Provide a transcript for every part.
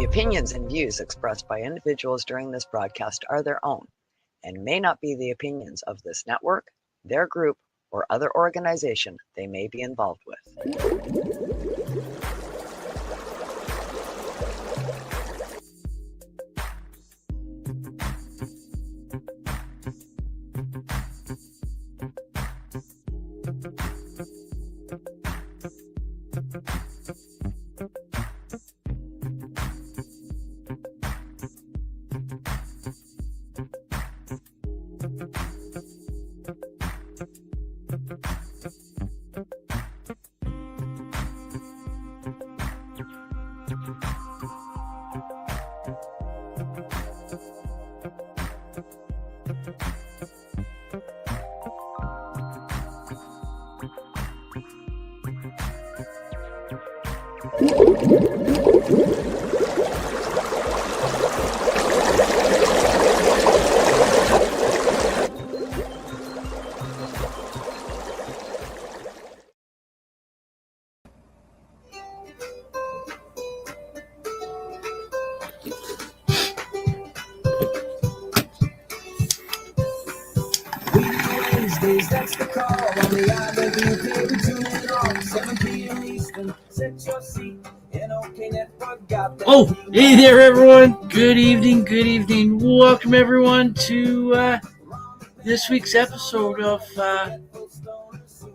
opinions and views expressed by individuals during this broadcast are their own and may not be the opinions of this network, their group, or other organization they may be involved with. That's the call on the IWK. Tune in on 7 p.m. Eastern. Set your seat. NOK Network got that. Oh, hey there, everyone. Good evening. Welcome, everyone, to this week's episode of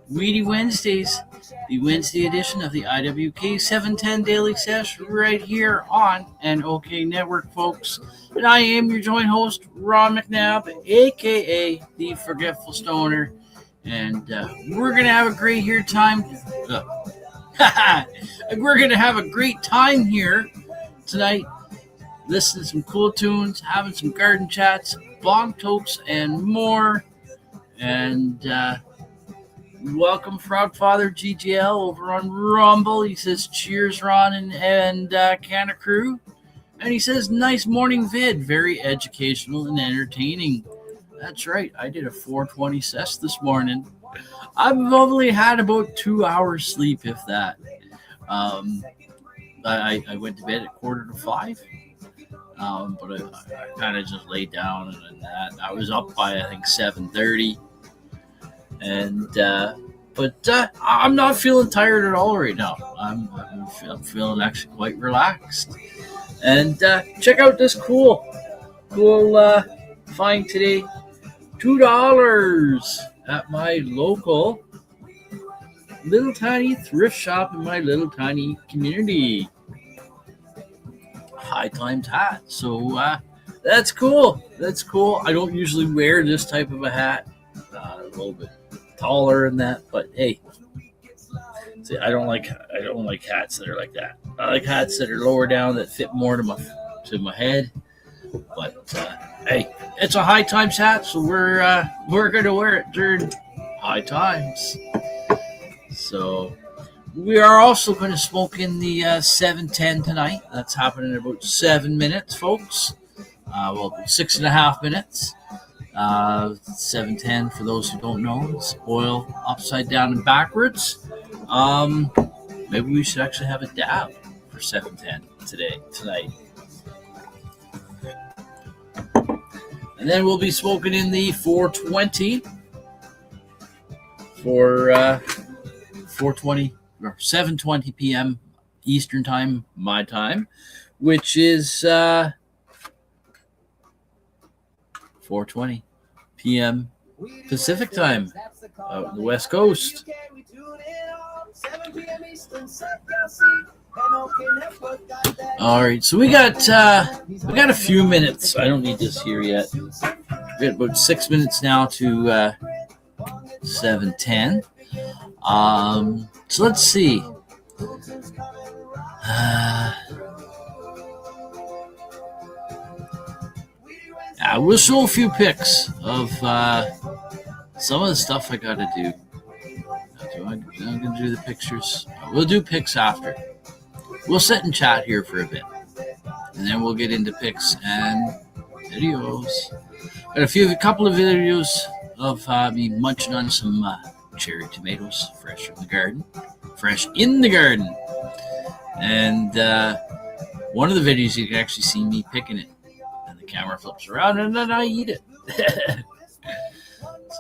Weedy Wednesdays, the Wednesday edition of the IWK 710 Daily Sesh, right here on NOK Network, folks. And I am your joint host, Ron McNabb, a.k.a. the Forgetful Stoner. And we're going to have a great time. We're going to have a great time here tonight, listening to some cool tunes, having some garden chats, bong tokes, and more. And welcome, Frogfather GGL over on Rumble. He says, cheers, Ron and Canna Crew. And he says, nice morning vid, very educational and entertaining. That's right, I did a 4:20 Sesh this morning. I've only had about 2 hours sleep, if that. I went to bed at 4:45, but I kind of just laid down and that. I was up by, I think, 7:30. And but I'm not feeling tired at all right now. I'm feeling actually quite relaxed. And check out this cool find today. $2 at my local little tiny thrift shop in my little tiny community. High Times hat. So that's cool. I don't usually wear this type of a hat. A little bit taller than that, but hey, see, I don't like hats that are like that. I like hats that are lower down that fit more to my head. But hey, it's a High Times hat, so we're gonna wear it during High Times. So we are also going to smoke in the 710 tonight. That's happening in about 7 minutes, folks. Well, 6.5 minutes. 710, for those who don't know, is oil upside down and backwards. Maybe we should actually have a dab for 710 tonight. And then we'll be smoking in the 420 for 4:20 or 7:20 p.m. Eastern time, my time, which is 4:20 p.m. Pacific time, out the West Coast. All right, so we got a few minutes. I don't need this here yet. We got about 6 minutes now to 7:10. So let's see. We'll show a few pics of some of the stuff I gotta do. I'm gonna do the pictures. We'll do pics after. We'll sit and chat here for a bit, and then we'll get into pics and videos. Got a couple of videos of me munching on some cherry tomatoes, fresh in the garden, and One of the videos you can actually see me picking it, and the camera flips around, and then I eat it.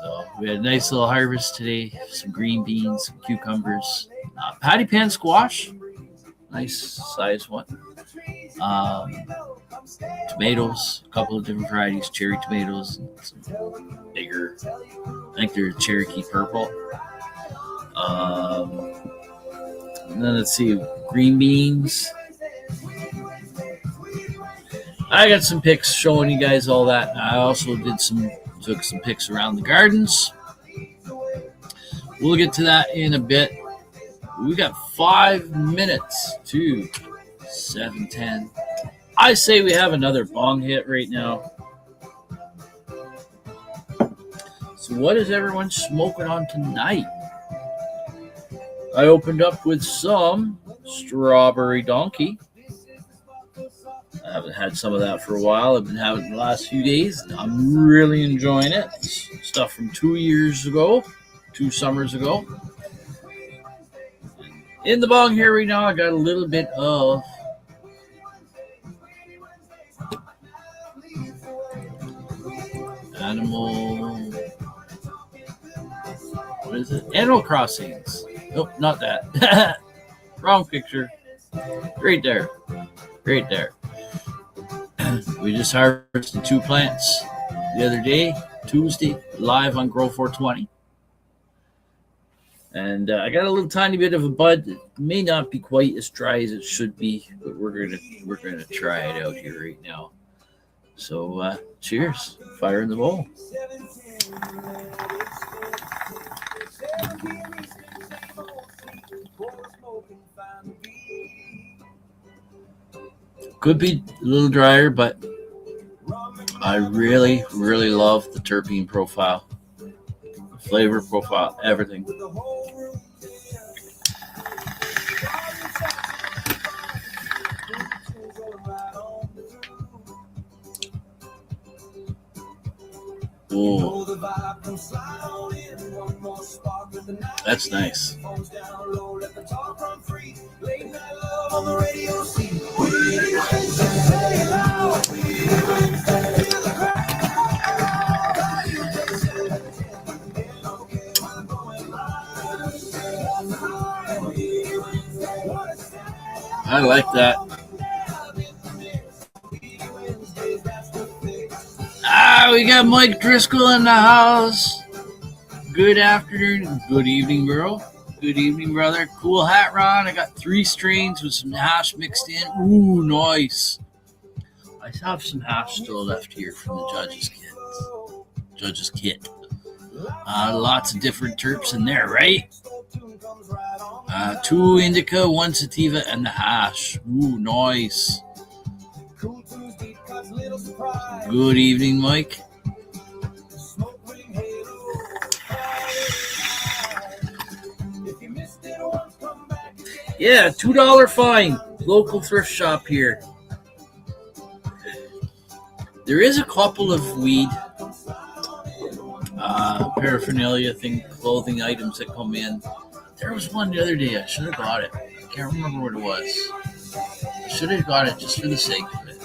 So we had a nice little harvest today. Some green beans, some cucumbers, patty pan squash, nice size one. Tomatoes, a couple of different varieties, cherry tomatoes, and some bigger, I think they're Cherokee purple. And then let's see, green beans. I got some pics showing you guys all that. I also took some pics around the gardens. We'll get to that in a bit. We got 5 minutes to 7:10. I say we have another bong hit right now. So what is everyone smoking on tonight? I opened up with some strawberry donkey. I haven't had some of that for a while. I've been having it the last few days. I'm really enjoying it. It's stuff from 2 summers ago. In the bong here right now, I got a little bit of what is it? Animal Crossings. Nope, not that. Wrong picture. Right there. We just harvested 2 plants the other day, Tuesday, live on Grow 420. And I got a little tiny bit of a bud. It may not be quite as dry as it should be, but we're gonna try it out here right now. So cheers, fire in the bowl. Could be a little drier, but I really, really love the terpene profile, the flavor profile, everything. Ooh. That's nice. I like that. We got Mike Driscoll in the house. Good afternoon. Good evening, bro. Good evening, brother. Cool hat, Ron. I got 3 strains with some hash mixed in. Ooh, nice. I have some hash still left here from the judge's kit. Lots of different terps in there, right? 2 indica, 1 sativa, and the hash. Ooh, nice. Good evening, Mike. Yeah, $2 fine. Local thrift shop here. There is a couple of weed paraphernalia clothing items that come in. There was one the other day. I should have got it. I can't remember what it was. I should have got it just for the sake of it.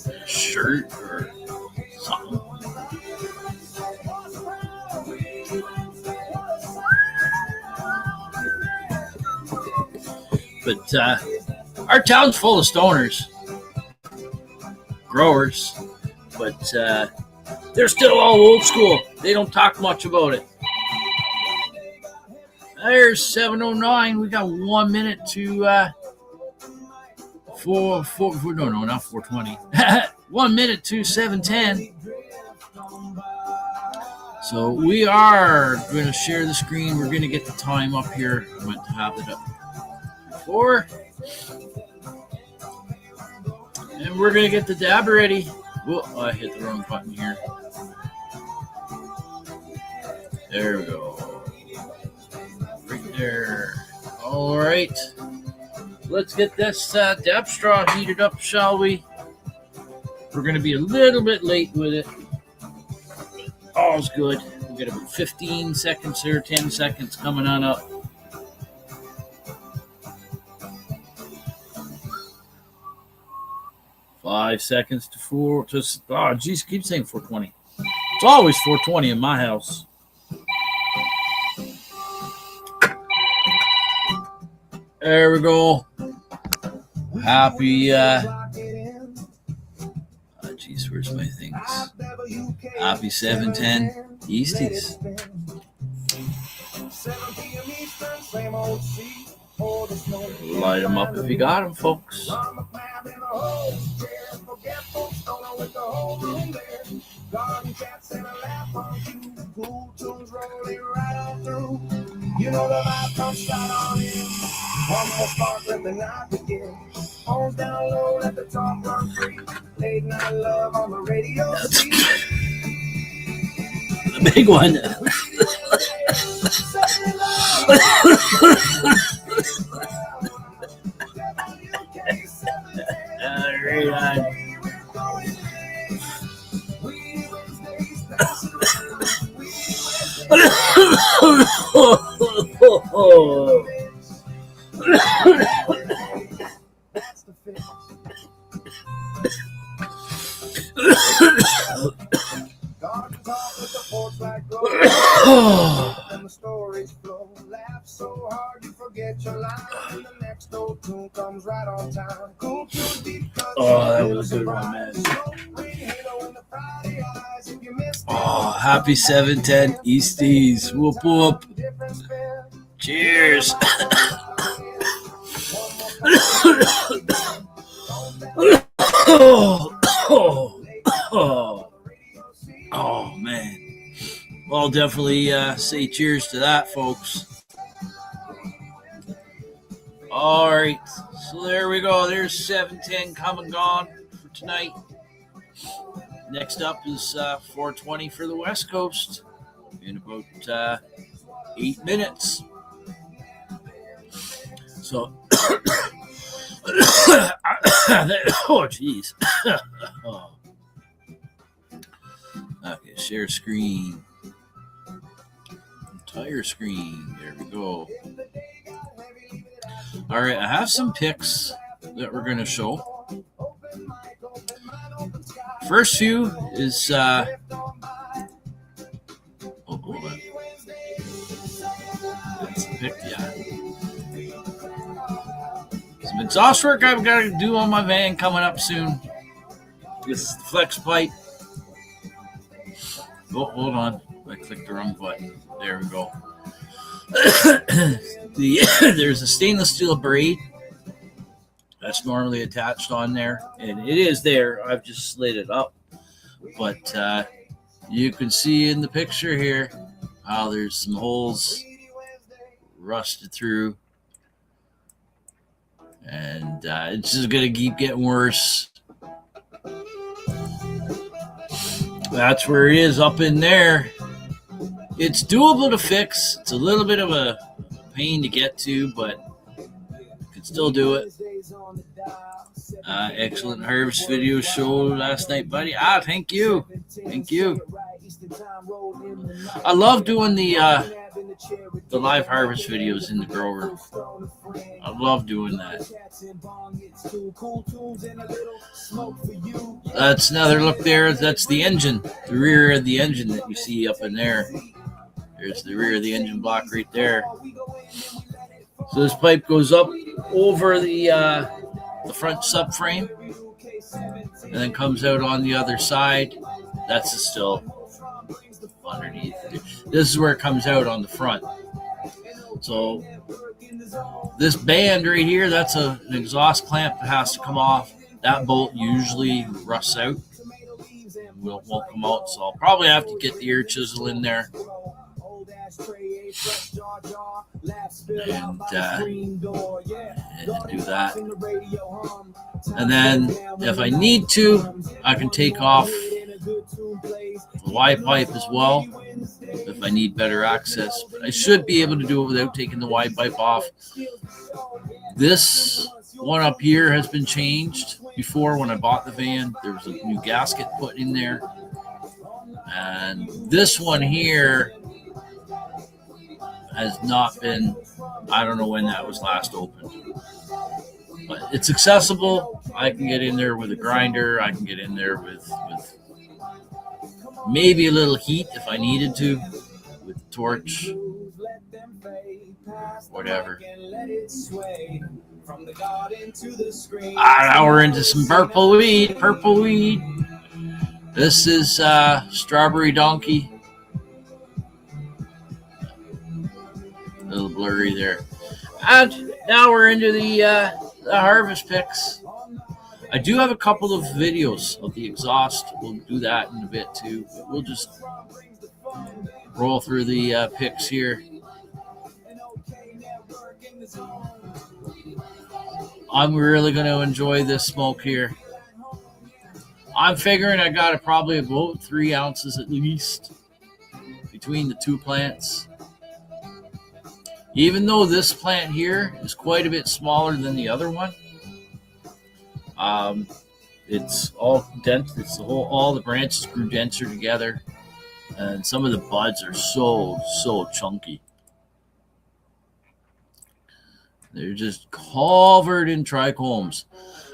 A shirt or something. But our town's full of stoners, growers, but they're still all old school. They don't talk much about it. There's 7:09. We got 1 minute to not 4:20. 1 minute to 7:10. So we are going to share the screen. We're going to get the time up here. I meant to have it up before. And we're going to get the dab ready. Whoa, I hit the wrong button here. There we go. Right there. All right. Let's get this dab straw heated up, shall we? We're going to be a little bit late with it. All's good. We've got about 15 seconds here, 10 seconds coming on up. 5 seconds to 4. Just, oh, geez, keep saying 420. It's always 420 in my house. There we go. Happy, geez, where's my things? Happy 710 Easties. Light them up if you got them, folks. You know the light comes shine on in. One more spark, let the night begin. Phones down low, let the talk run free. Late night love on the radio. The big one. Oh, that was a good one, man. Oh, happy 710 Easties. Whoop whoop. Cheers. Oh, man. Well, I'll definitely say cheers to that, folks. All right. So there we go. There's 710 come and gone for tonight. Next up is 420 for the West Coast in about 8 minutes. So, oh, jeez. Okay, share screen. Entire screen. There we go. All right, I have some pics that we're going to show. First few is hold on. That's the pic, yeah. Some exhaust work I've got to do on my van coming up soon. This is the flex pipe. Oh, hold on. I clicked the wrong button. There we go. There's a stainless steel braid that's normally attached on there, and it is there. I've just slid it up, but you can see in the picture here how there's some holes rusted through, and it's just gonna keep getting worse. That's where it is, up in there. It's doable to fix. It's a little bit of a pain to get to, but you can still do it. Excellent harvest video show last night, buddy. Thank you. Thank you. I love doing the live harvest videos in the grow room. I love doing that. That's another look there. That's the engine, the rear of the engine that you see up in there. There's the rear of the engine block right there. So this pipe goes up over the front subframe and then comes out on the other side. That's still underneath. This is where it comes out on the front. So this band right here, that's an exhaust clamp that has to come off. That bolt usually rusts out. Won't come out, so I'll probably have to get the air chisel in there. And do that. And then if I need to, I can take off the Y pipe as well if I need better access. But I should be able to do it without taking the Y pipe off. This one up here has been changed. Before, when I bought the van, there was a new gasket put in there. And this one here has not been, I don't know when that was last opened. But it's accessible. I can get in there with a grinder. I can get in there with maybe a little heat if I needed to, with a torch, whatever. Now we're into some purple weed. Purple weed. This is Strawberry Donkey. A little blurry there. And now we're into the harvest picks. I do have a couple of videos of the exhaust. We'll do that in a bit too. But we'll just roll through the picks here. I'm really going to enjoy this smoke here. I'm figuring I got probably about 3 ounces at least between the two plants. Even though this plant here is quite a bit smaller than the other one, it's all dense. It's all the branches grew denser together, and some of the buds are so chunky. They're just covered in trichomes,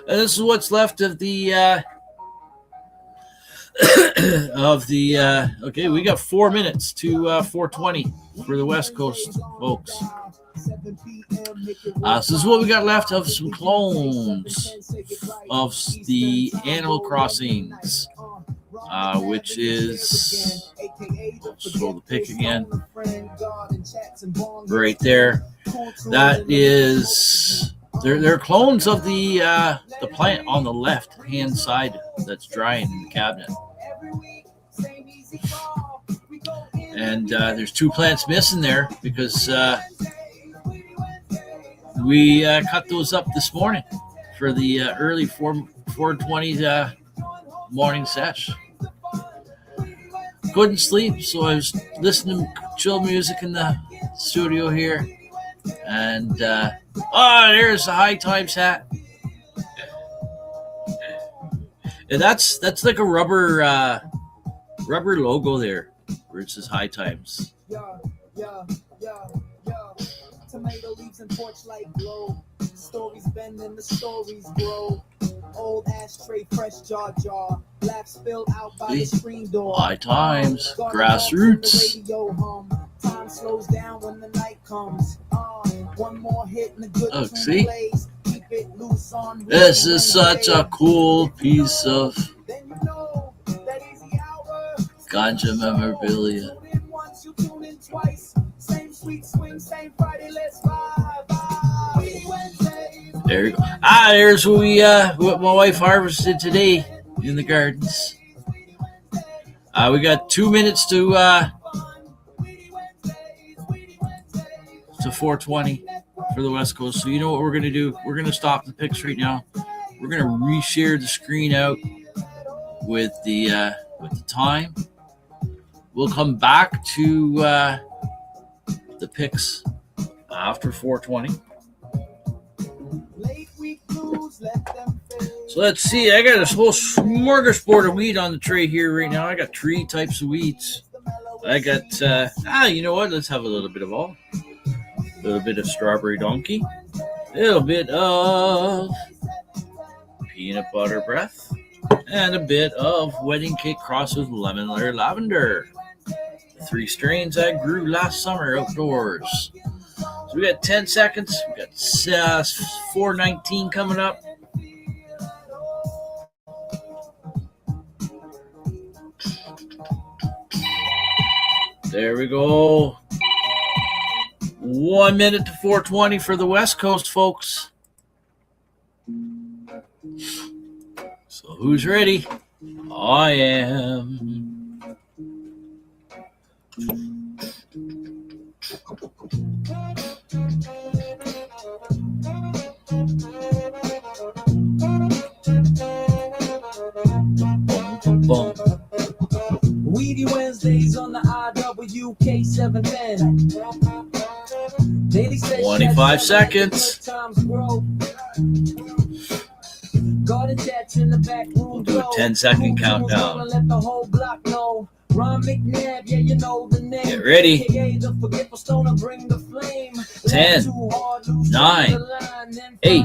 and this is what's left of the okay, we got 4 minutes to 4:20 for the West Coast folks. So this is what we got left of some clones of the Animal Crossings, which is, I'll show the pic again, right there. That is, they're clones of the plant on the left hand side that's drying in the cabinet. And there's 2 plants missing there because we cut those up this morning for the early 4:20 morning sesh. Couldn't sleep, so I was listening to chill music in the studio here. And there's the High Times hat. And that's like a rubber logo there, where it says High Times. Tomato leaves and torchlight glow. Stories bend and the stories grow. Old ashtray, fresh jar. Black spilled out by the screen door. High Times, grassroots. Time slows down when the night comes. One more hit and a good see? Keep it loose on. This is such a cool piece of ganja memorabilia. There you go. There's what my wife harvested today in the gardens. We got 2 minutes to 4:20 for the West Coast. So you know what we're gonna do? We're gonna stop the picks right now. We're gonna reshare the screen out with the time. We'll come back to the picks after 4:20. So let's see. I got a whole smorgasbord of weed on the tray here right now. I got 3 types of weeds. I got you know what? Let's have a little bit of all. A little bit of Strawberry Donkey. A little bit of Peanut Butter Breath. And a bit of Wedding Cake crossed with Lemon Layer Lavender. The 3 strains I grew last summer outdoors. So we got 10 seconds. We got 4:19 coming up. There we go. 1 minute to 4:20 for the West Coast, folks. So who's ready? I am. Weedy Wednesdays on the IWK 710. 25 seconds. We'll do a 10-second countdown. Get ready. 10, 9, 8,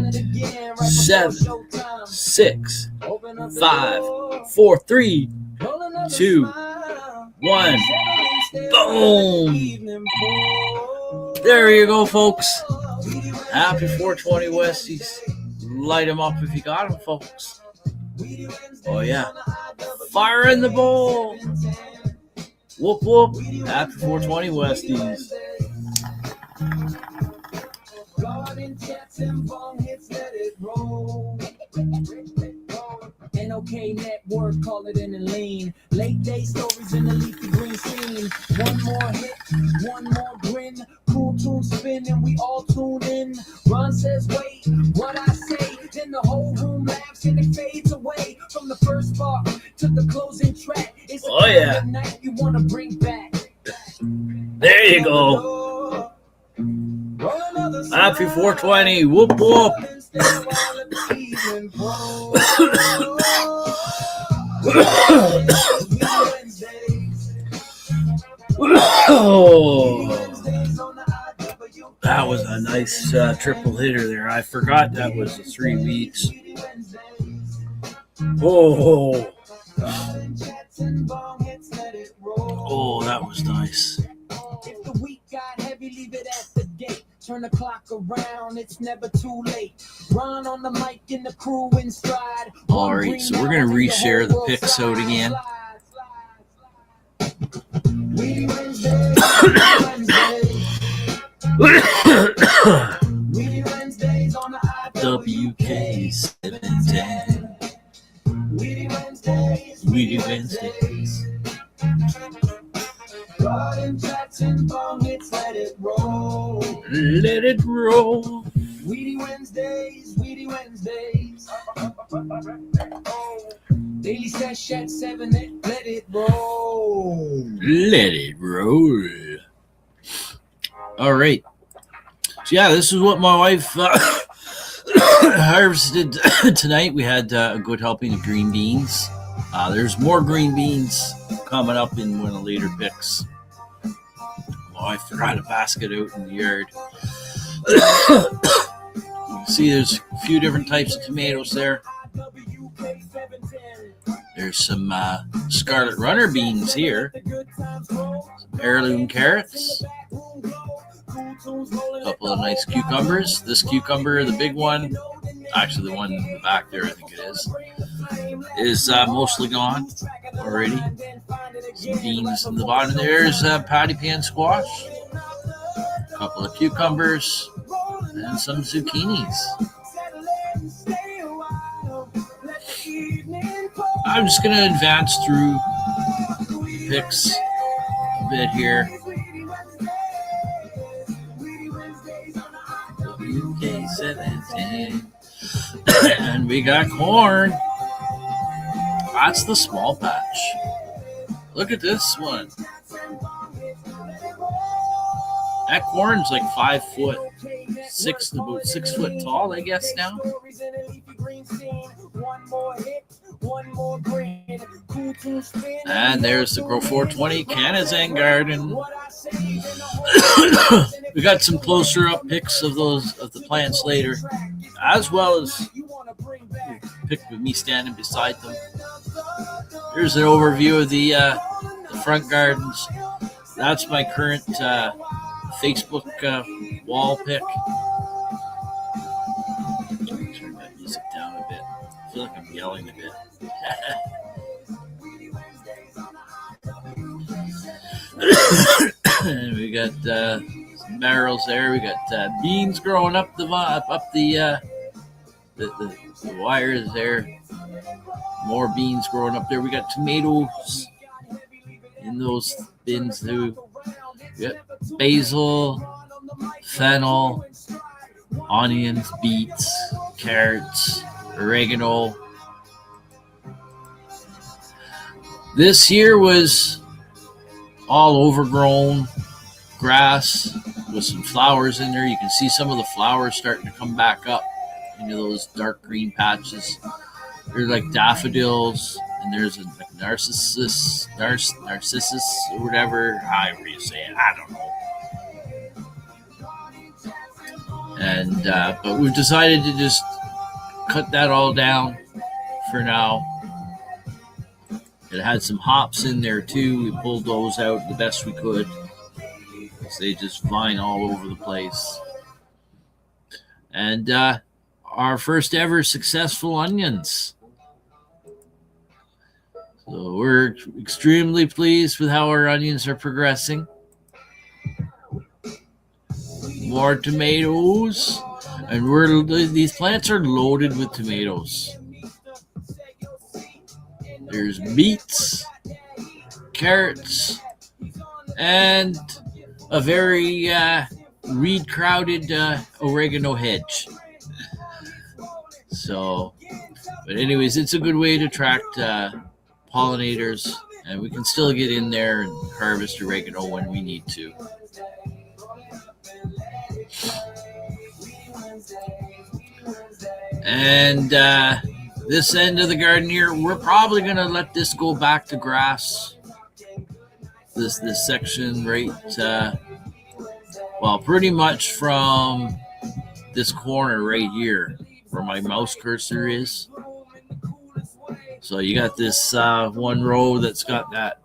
7, 6, 5, 4, 3, 2, 1. Boom! There you go, folks. Happy 420 Westies. Light them up if you got them, folks. Oh, yeah. Fire in the bowl. Whoop, whoop. Happy 420 Westies. NOK network, call it in the lean. Late day stories in the leafy green scene. One more hit, one more grin. Cool tune spin and we all tune in. Ron says, wait, what I say. Then the whole room laughs and it fades away. From the first bar to the closing track. It's a yeah. night you want to bring back. There you go. Happy 420. Whoop, whoop. That was a nice triple hitter there. I forgot that was the 3 weeks. Oh, that was nice. If the week got heavy, leave it at the gate. Turn the clock around, it's never too late. Ron on the mic and the crew in stride. All right, so we're going to reshare the picks out again. WK 710. Weedy Wednesdays. Let it roll. Let it roll. Weedy Wednesdays, Weedy Wednesdays. Daily Sesh at 7, let it roll. Let it roll. All right. So yeah, this is what my wife harvested tonight. We had a good helping of green beans. There's more green beans coming up in one of the later picks. Oh, I forgot a basket out in the yard. See, there's a few different types of tomatoes there. There's some Scarlet Runner beans here. Some heirloom carrots. A couple of nice cucumbers. This cucumber, the big one, actually the one in the back there, I think it is mostly gone already. Some beans in the bottom. There's patty pan squash. A couple of cucumbers. And some zucchinis. I'm just going to advance through picks a bit here. WK 17. And we got corn. That's the small patch. Look at this one. That corn's like 5 foot, about 6 foot tall, I guess now. And there's the Grow 420 Canazan Garden. We got some closer up pics of the plants later, as well as pic with me standing beside them. Here's an overview of the front gardens. That's my current Facebook wall pick. Turn that music down a bit. I feel like I'm yelling a bit. And we got some barrels there. We got beans growing up the wires there. More beans growing up there. We got tomatoes in those bins too. We got basil, fennel, onions, beets, carrots, oregano. This year was all overgrown grass with some flowers in there. You can see some of the flowers starting to come back up into those dark green patches. They're like daffodils, and there's a narcissus or whatever, however you say it, I don't know. And but we've decided to just cut that all down for now. It had some hops in there too. We pulled those out the best we could. So they just vine all over the place. And our first ever successful onions. So we're extremely pleased with how our onions are progressing. More tomatoes. And these plants are loaded with tomatoes. There's beets, carrots, and a very weed-crowded oregano hedge. So, but anyways, it's a good way to attract pollinators, and we can still get in there and harvest oregano when we need to. And this end of the garden here, we're probably going to let this go back to grass. This section right, well, pretty much from this corner right here where my mouse cursor is. So you got this one row that's got that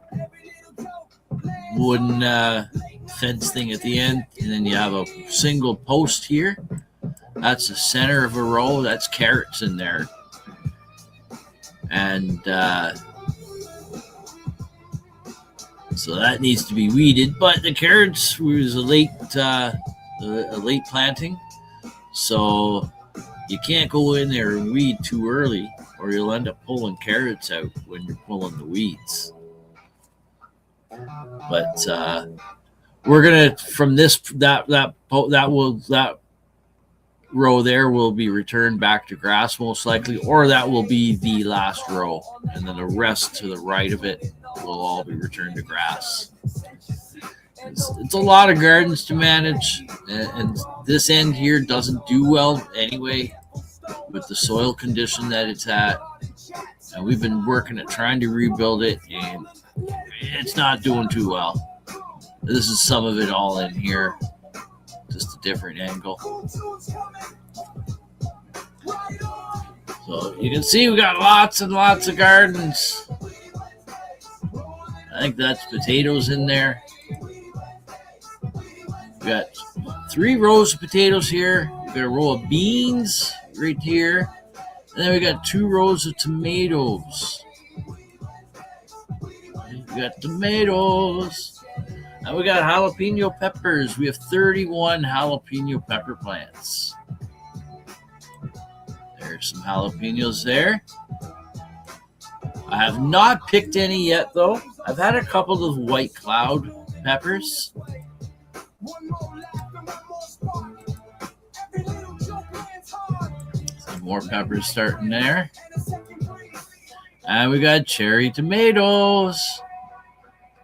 wooden fence thing at the end, and then you have a single post here. That's the center of a row. That's carrots in there. And so that needs to be weeded. But the carrots was a late planting, so you can't go in there and weed too early, or you'll end up pulling carrots out when you're pulling the weeds. But we're gonna from this that row there will be returned back to grass most likely, or that will be the last row, and then the rest to the right of it will all be returned to grass. It's a lot of gardens to manage, and this end here doesn't do well anyway with the soil condition that it's at, and we've been working at trying to rebuild it, and it's not doing too well. This is some of it all in here, just a different angle. So you can see we got lots and lots of gardens. I think that's potatoes in there. We got 3 rows of potatoes here. We got a row of beans right here. And then we got 2 rows of tomatoes. We got tomatoes. And we got jalapeno peppers. We have 31 jalapeno pepper plants. There's some jalapenos there. I have not picked any yet, though. I've had a couple of white cloud peppers. Some more peppers starting there. And we got cherry tomatoes.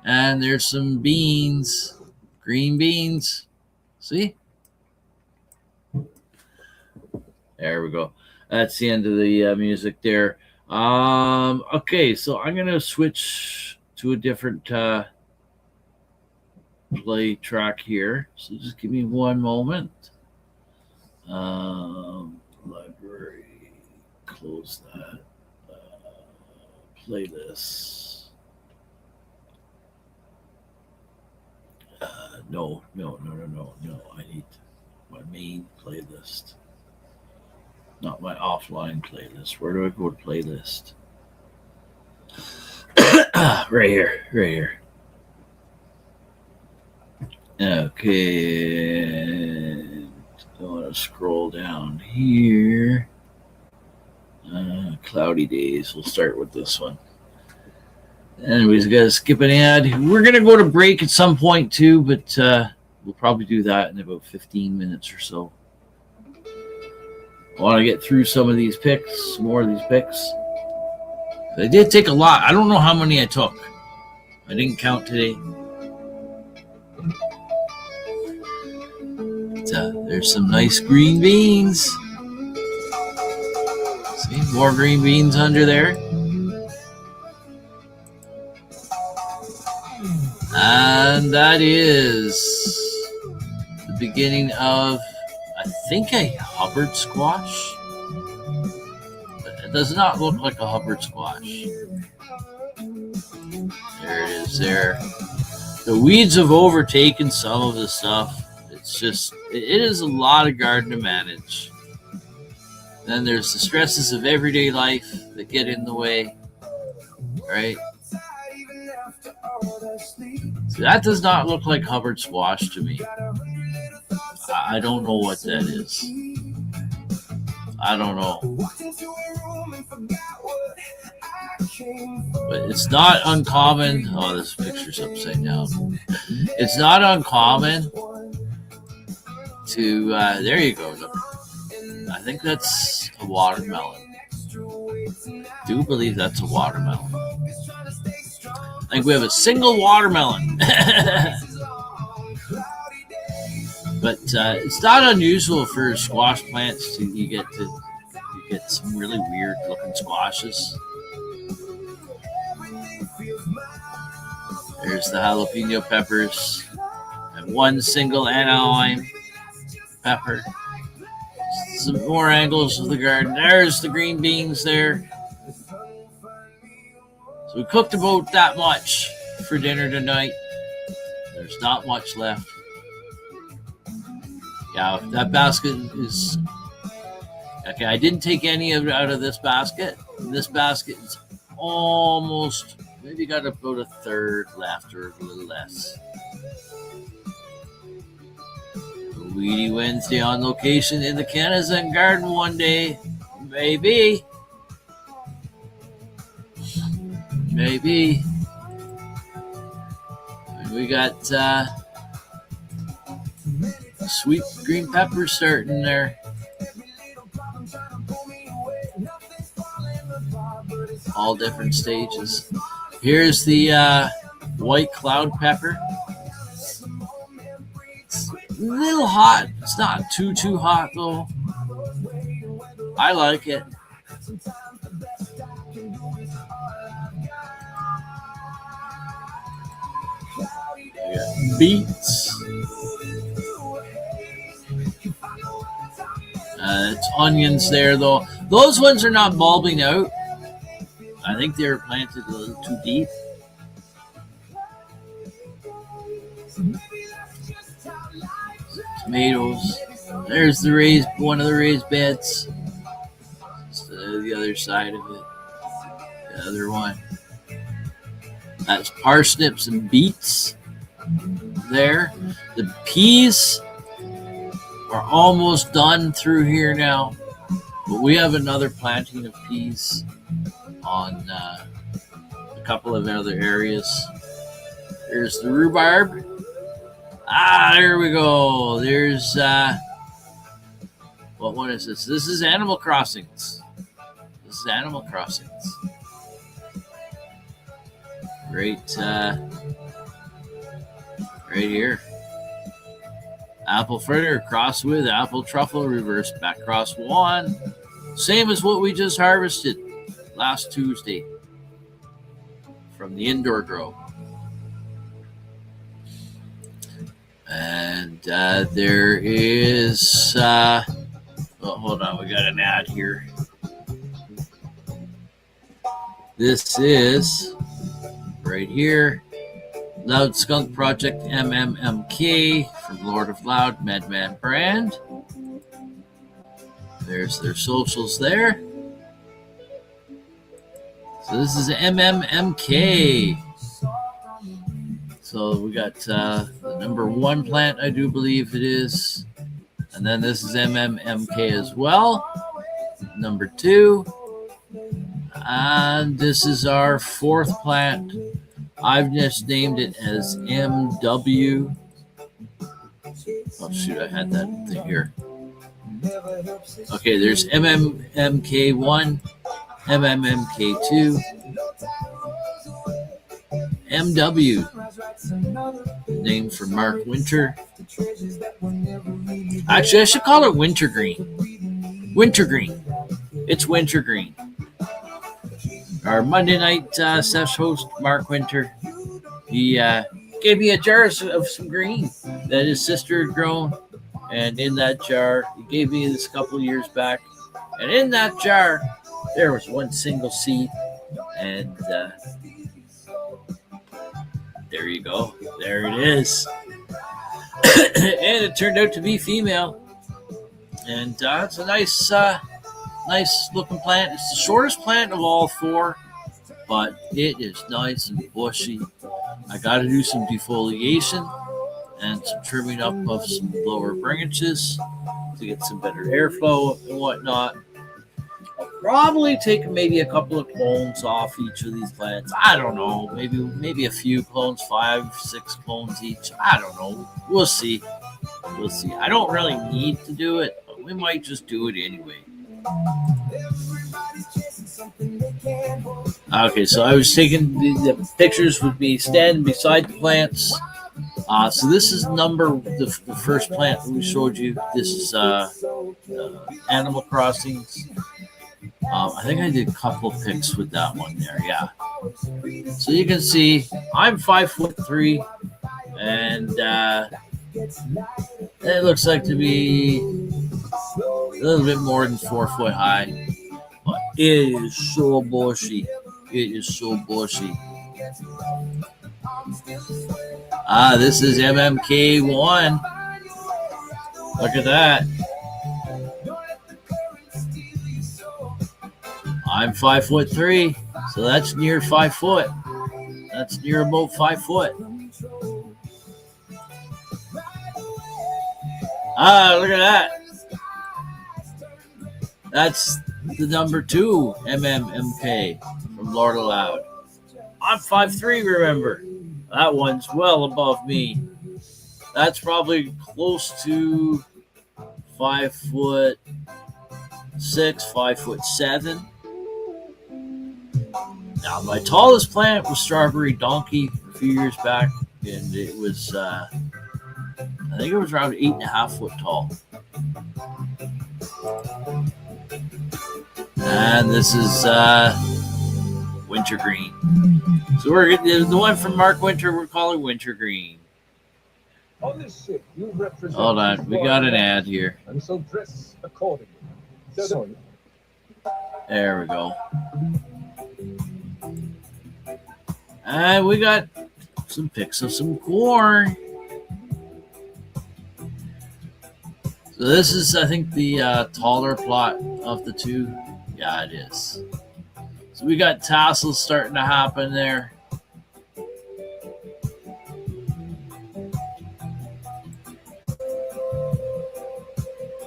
And there's some beans, green beans. See? There we go. That's the end of the music there. Okay, so I'm going to switch to a different play track here. So just give me one moment. Library, close that. Playlist. No. I need my main playlist, not my offline playlist. Where do I go to playlist? Right here. Okay. I want to scroll down here. Cloudy days. We'll start with this one. Anyways, got to skip an ad. We're going to go to break at some point too, but we'll probably do that in about 15 minutes or so. I want to get through some of these picks, more of these picks. I did take a lot. I don't know how many I took. I didn't count today. But, there's some nice green beans. See, more green beans under there. And that is the beginning of, I think, a Hubbard squash. But it does not look like a Hubbard squash. There it is there. The weeds have overtaken some of the stuff. It's just, it is a lot of garden to manage. Then there's the stresses of everyday life that get in the way, right? So that does not look like Hubbard squash to me. I don't know what that is. I don't know. But it's not uncommon. Oh, this picture's upside down. It's not uncommon to, there you go. Look. I think that's a watermelon. I do believe that's a watermelon. I think we have a single watermelon. But it's not unusual for squash plants to you get some really weird looking squashes. There's the jalapeno peppers and one single aniline pepper. Some more angles of the garden. There's the green beans there. So we cooked about that much for dinner tonight. There's not much left. Yeah, that basket is... Okay, I didn't take any of it out of this basket. This basket is almost... Maybe got about a third left or a little less. Weedy Wednesday on location in the Kennison Garden one day. Maybe. Maybe. And we got sweet green pepper starting there. All different stages. Here's the white cloud pepper. A little hot. It's not too hot though. I like it. Beets. It's onions there though. Those ones are not bulbing out. I think they were planted a little too deep. Tomatoes. There's the one of the raised beds. The other side of it. The other one. That's parsnips and beets there. The peas are almost done through here now. But we have another planting of peas on a couple of other areas. There's the rhubarb. There we go. There's, what one is this? This is Animal Crossings. This is Animal Crossings. Right here. Apple fritter, cross with apple truffle, reverse back cross one. Same as what we just harvested last Tuesday from the indoor grow. And there is, hold on, we got an ad here. This is right here, Loud Skunk Project MMMK from Lord of Loud Madman brand. There's their socials there. So this is MMMK. So we got the number one plant, I do believe it is. And then this is MMMK as well. Number two. And this is our fourth plant. I've just named it as MW. Oh, shoot, I had that thing here. Okay, there's MMMK1, MMMK2, MW, named for Mark Winter. Actually, I should call it Wintergreen. Wintergreen. It's Wintergreen. Our Monday night Sesh host, Mark Winter, he gave me a jar of some green that his sister had grown. And in that jar, he gave me this a couple of years back. And in that jar, there was one single seed. And there you go. There it is. And it turned out to be female. And it's a nice looking plant. It's the shortest plant of all four, but it is nice and bushy. I got to do some defoliation and some trimming up of some lower branches to get some better airflow and whatnot. I'll probably take maybe a couple of clones off each of these plants. I don't know. Maybe a few clones, 5, 6 clones each. I don't know. We'll see. I don't really need to do it, but we might just do it anyway. Okay, so I was taking the pictures with me standing beside the plants. So this is the first plant that we showed you. This is Animal Crossings. I think I did a couple of pics with that one there. Yeah. So you can see I'm 5'3", and it looks like to be a little bit more than 4 foot high. But it is so bushy. This is MMK1. Look at that. I'm 5'3", so that's near 5 foot. That's near about 5 foot. Look at that. That's the number 2 MMMK from Lord Aloud. I'm 5'3", remember. That one's well above me. That's probably close to 5'6", 5'7". Now, my tallest plant was Strawberry Donkey a few years back, and it was, I think it was around 8.5 foot tall. And this is Wintergreen. So we're the one from Mark Winter. We're calling Wintergreen. On this ship, you represent. Hold on, we got an ad here. And so dress accordingly. Sorry. There we go. And we got some pics of some corn. So this is, I think, the taller plot of the two. Yeah, it is. So we got tassels starting to happen there.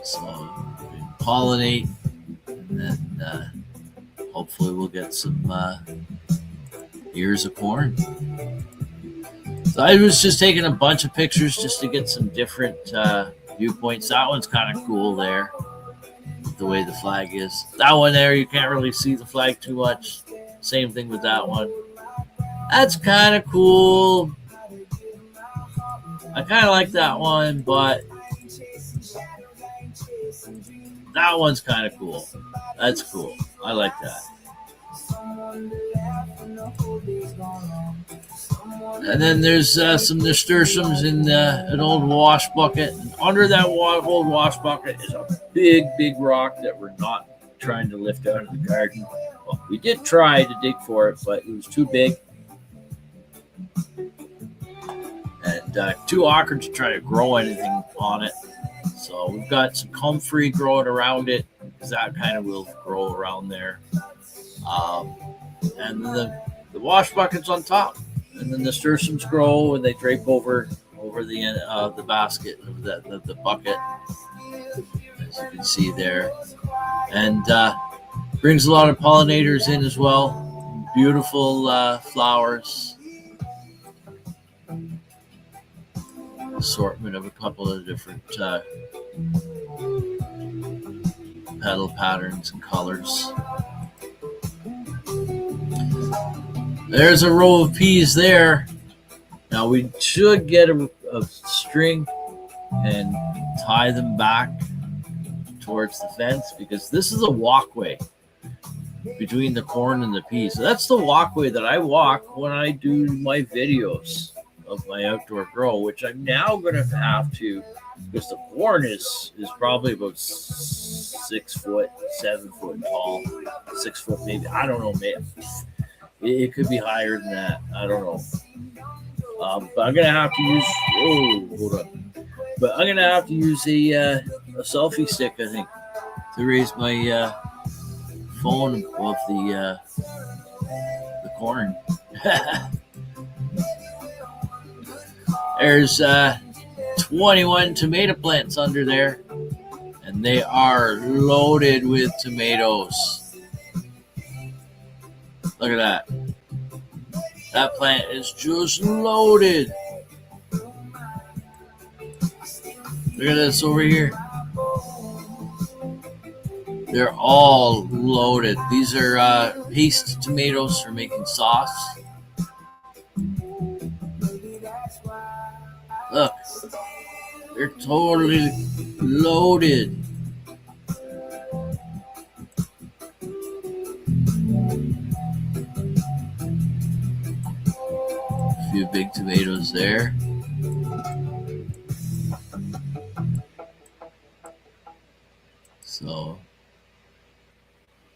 So we can pollinate, and then hopefully we'll get some ears of corn. So I was just taking a bunch of pictures just to get some different viewpoints. That one's kind of cool there, the way the flag is. That one there, you can't really see the flag too much. Same thing with that one. That's kind of cool. I kind of like that one, but that one's kind of cool. That's cool. I like that. And then there's some nasturtiums in an old wash bucket. And under that old wash bucket is a big, big rock that we're not trying to lift out of the garden. Well, we did try to dig for it, but it was too big and too awkward to try to grow anything on it. So we've got some comfrey growing around it, because that kind of will grow around there. And then the wash bucket's on top, and then the nasturtiums grow and they drape over the basket of the bucket, as you can see there, and brings a lot of pollinators in as well. Beautiful flowers, assortment of a couple of different petal patterns and colors. There's a row of peas there. Now we should get a string and tie them back towards the fence, because this is a walkway between the corn and the peas. So that's the walkway that I walk when I do my videos of my outdoor grow, which I'm now going to have to, because the corn is probably about 6 foot, 7 foot tall, 6 foot maybe. I don't know, man. It could be higher than that. I don't know. But I'm gonna have to use. Oh, hold on. But I'm gonna have to use a selfie stick, I think, to raise my phone above the corn. There's 21 tomato plants under there, and they are loaded with tomatoes. Look at that. That plant is just loaded. Look at this over here. They're all loaded. These are paste tomatoes for making sauce. Look, they're totally loaded. A few big tomatoes there. So,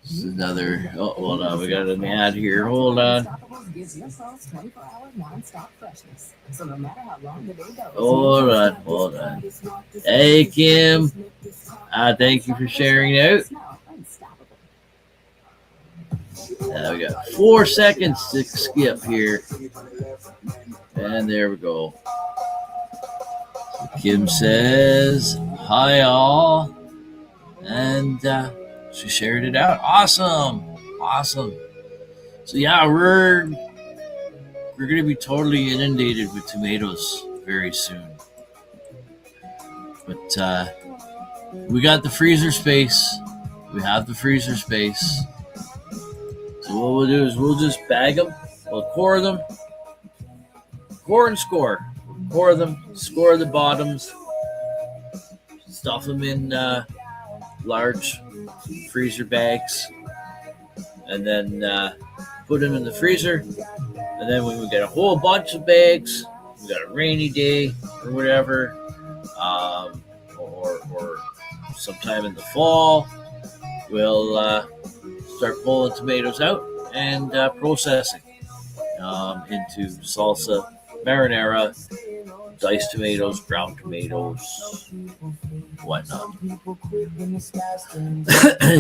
this is another. Oh, hold on. We got an ad here. Hold on. Hold on. Hey, Kim. Thank you for sharing out. We got 4 seconds to skip here. And there we go. Kim says, hi, all. And she shared it out. Awesome. So yeah, we're going to be totally inundated with tomatoes very soon. But we got the freezer space. We have the freezer space. So what we'll do is we'll just bag them. We'll core them. Core and score. Core them. Score the bottoms. Stuff them in large freezer bags, and then put them in the freezer. And then when we get a whole bunch of bags, we got a rainy day or whatever, or sometime in the fall, we'll start pulling tomatoes out and processing into salsa, marinara, diced tomatoes, ground tomatoes, whatnot.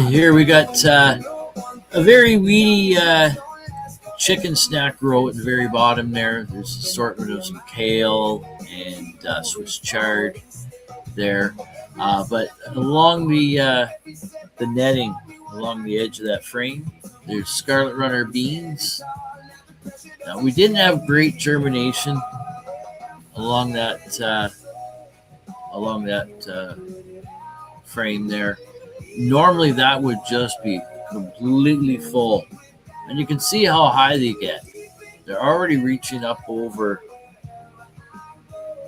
Here we got a very weedy chicken snack row at the very bottom there. There's an assortment of some kale and Swiss chard there. But along the netting, along the edge of that frame, there's scarlet runner beans. Now, we didn't have great germination along that frame there. Normally that would just be completely full, and you can see how high they get. They're already reaching up over,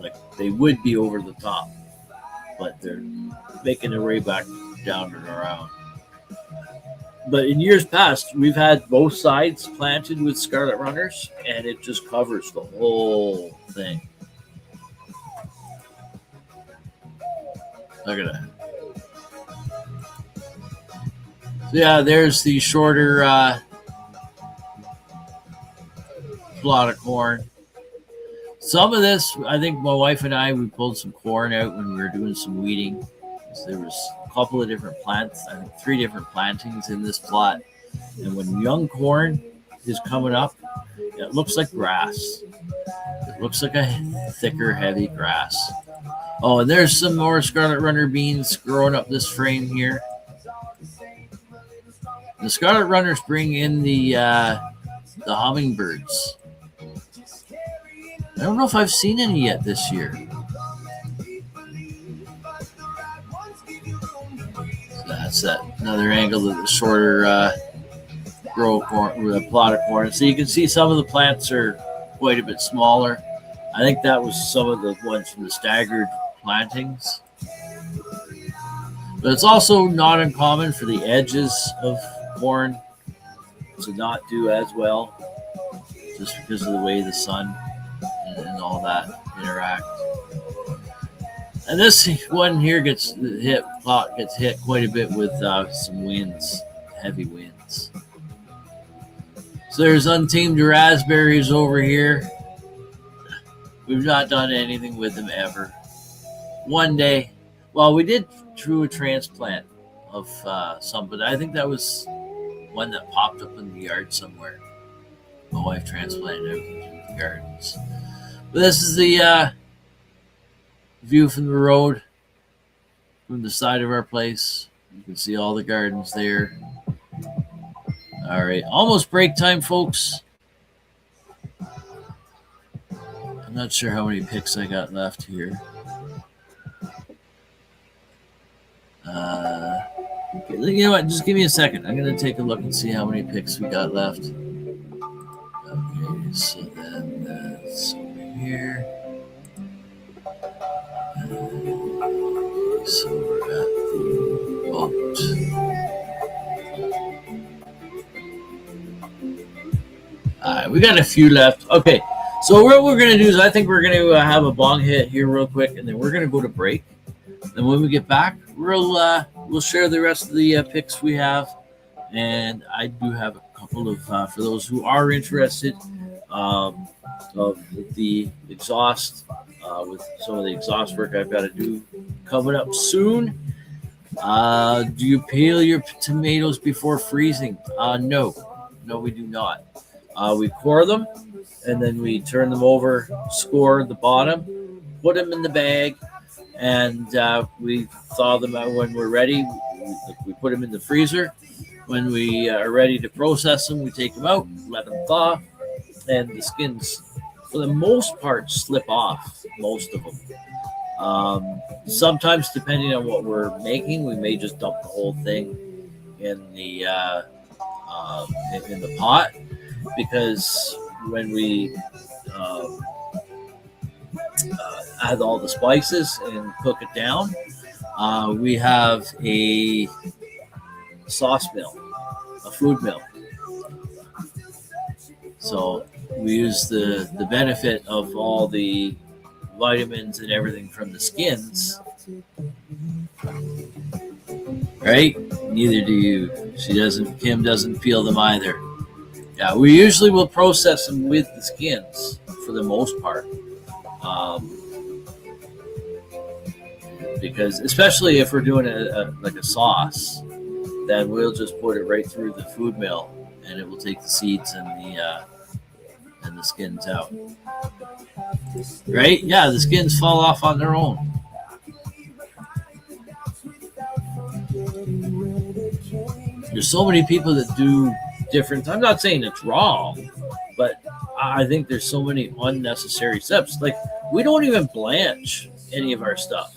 like they would be over the top, but they're making their way back down and around. But in years past, we've had both sides planted with scarlet runners, and it just covers the whole thing. Look at that. So yeah, there's the shorter plot of corn. Some of this, I think my wife and I, we pulled some corn out when we were doing some weeding. So there was a couple of different plants, I think 3 different plantings in this plot. And when young corn is coming up, it looks like grass. It looks like a thicker, heavy grass. Oh, and there's some more scarlet runner beans growing up this frame here. The scarlet runners bring in the hummingbirds. I don't know if I've seen any yet this year. So that's another angle of the shorter grow corn with a plot of corn. So you can see some of the plants are quite a bit smaller. I think that was some of the ones from the staggered plantings. But it's also not uncommon for the edges of corn to not do as well, just because of the way the sun and all that interact. And this one here gets hit quite a bit with some winds, heavy winds. So there's untamed raspberries over here. We've not done anything with them ever. One day, well, we did through a transplant of some, but I think that was one that popped up in the yard somewhere. My wife transplanted everything in the gardens. But this is the view from the road, from the side of our place. You can see all the gardens there. All right, almost break time, folks. I'm not sure how many picks I got left here. You know what? Just give me a second. I'm going to take a look and see how many picks we got left. Okay, so then that's over here. So we're at the boat. All right, we got a few left. Okay, so what we're going to do is I think we're going to have a bong hit here real quick, and then we're going to go to break. And when we get back, we'll share the rest of the picks we have. And I do have a couple of, for those who are interested, of the exhaust, with some of the exhaust work I've got to do coming up soon. Do you peel your tomatoes before freezing? No, we do not. We core them, and then we turn them over, score the bottom, put them in the bag, and we thaw them out when we're ready. We put them in the freezer. When we are ready to process them, we take them out, let them thaw, and the skins, for the most part, slip off, most of them. Sometimes, depending on what we're making, we may just dump the whole thing in the pot, because when we add all the spices and cook it down, we have a sauce mill, a food mill. So we use the benefit of all the vitamins and everything from the skins, right? Neither do you. Kim doesn't peel them either. Yeah, we usually will process them with the skins for the most part. Because especially if we're doing like a sauce, then we'll just put it right through the food mill, and it will take the seeds and the skins out. Right? Yeah, the skins fall off on their own. There's so many people that do different. I'm not saying it's wrong, but I think there's so many unnecessary steps. Like, we don't even blanch any of our stuff.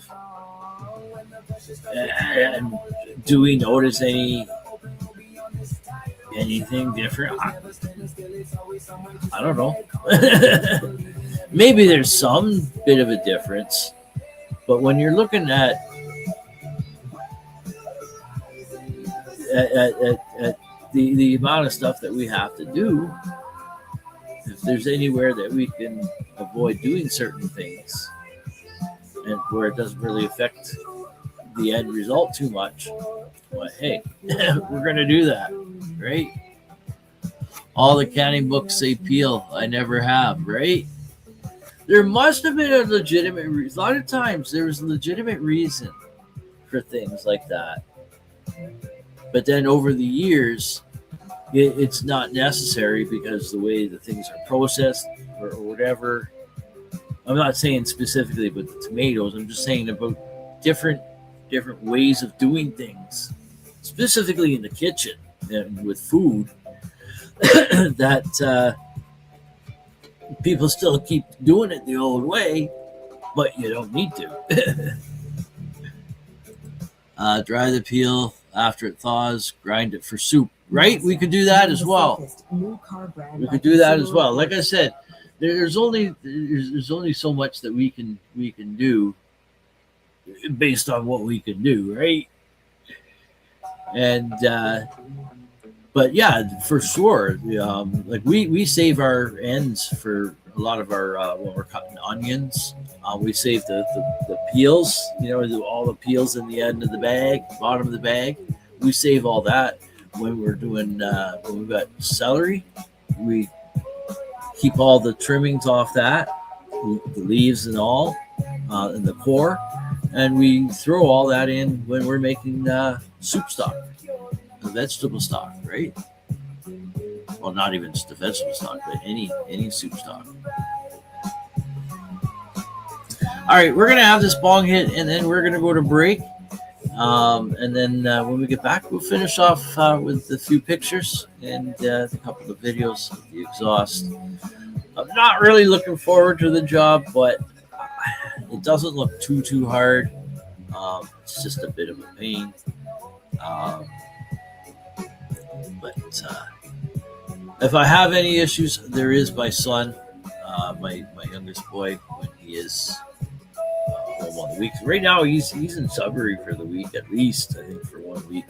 And do we notice anything different? I don't know. Maybe there's some bit of a difference, but when you're looking at the amount of stuff that we have to do, if there's anywhere that we can avoid doing certain things and where it doesn't really affect the end result too much, but hey, we're going to do that, right? All the canning books say peel. I never have, right? There must have been a legitimate reason. A lot of times there was a legitimate reason for things like that. But then over the years, it's not necessary because the way the things are processed or whatever. I'm not saying specifically about the tomatoes. I'm just saying about different ways of doing things, specifically in the kitchen and with food, that people still keep doing it the old way, but you don't need to. Dry the peel after it thaws, grind it for soup. Right? We could do that as well. We could do that as well. Like I said, there's only so much that we can do based on what we can do, right? And But yeah, for sure. Like we save our ends for a lot of our when we're cutting onions. We save the peels. All the peels in the end of the bag, bottom of the bag. We save all that when we're doing when we've got celery. We keep all the trimmings off that, the leaves and all, and the core, and we throw all that in when we're making soup stock, the vegetable stock, right? Well, not even just the vegetable stock, but any soup stock. All right, we're gonna have this bong hit, and then we're gonna go to break. And then when we get back, we'll finish off with a few pictures and a couple of videos of the exhaust. I'm not really looking forward to the job, but it doesn't look too hard. It's just a bit of a pain. But if I have any issues, there is my son, my youngest boy, when he is home on the week. Right now, he's in Sudbury for the week, at least, I think, for 1 week.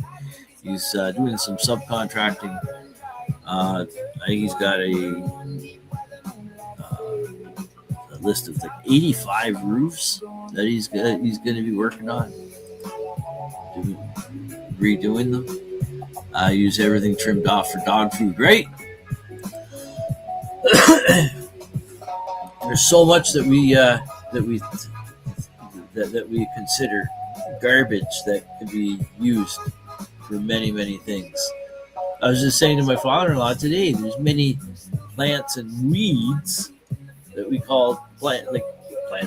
He's doing some subcontracting. I think he's got a list of like 85 roofs that he's going to be working on, redoing them. I use everything trimmed off for dog food, right? There's so much that we consider garbage that can be used for many things. I was just saying to my father-in-law today, there's many plants and weeds that we call plants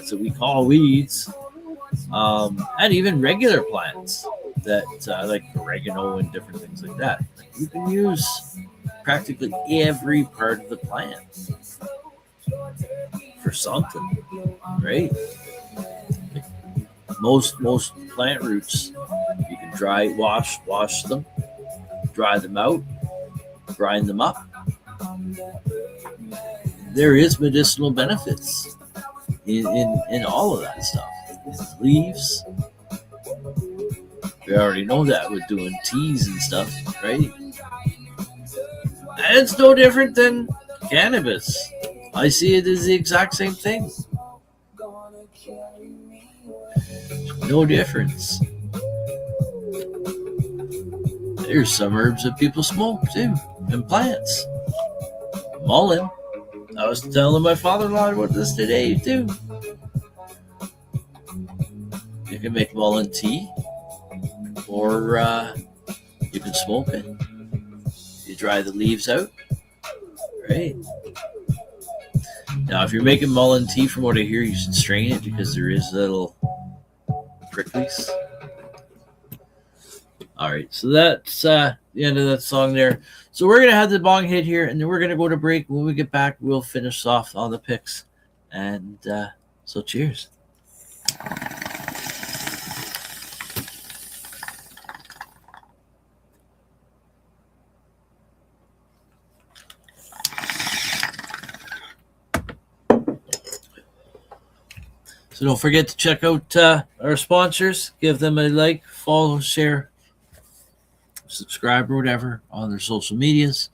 that we call weeds, and even regular plants that like oregano and different things like that. You can use practically every part of the plant for something, right? Most plant roots, you can wash them, dry them out, grind them up. There is medicinal benefits in all of that stuff. Leaves, we already know that with doing teas and stuff, right? And it's no different than cannabis. I see it as the exact same thing. No difference. There's some herbs that people smoke too, and plants. Mullein. I was telling my father-in-law about this today too. You can make mullein tea, or you can smoke it. You dry the leaves out, right? Now, if you're making mullein tea, from what I hear, you should strain it because there is little pricklies. All right, so that's the end of that song there. So we're going to have the bong hit here, and then we're going to go to break. When we get back, we'll finish off on the picks. And so cheers. So don't forget to check out our sponsors. Give them a like, follow, share, subscribe, or whatever on their social medias.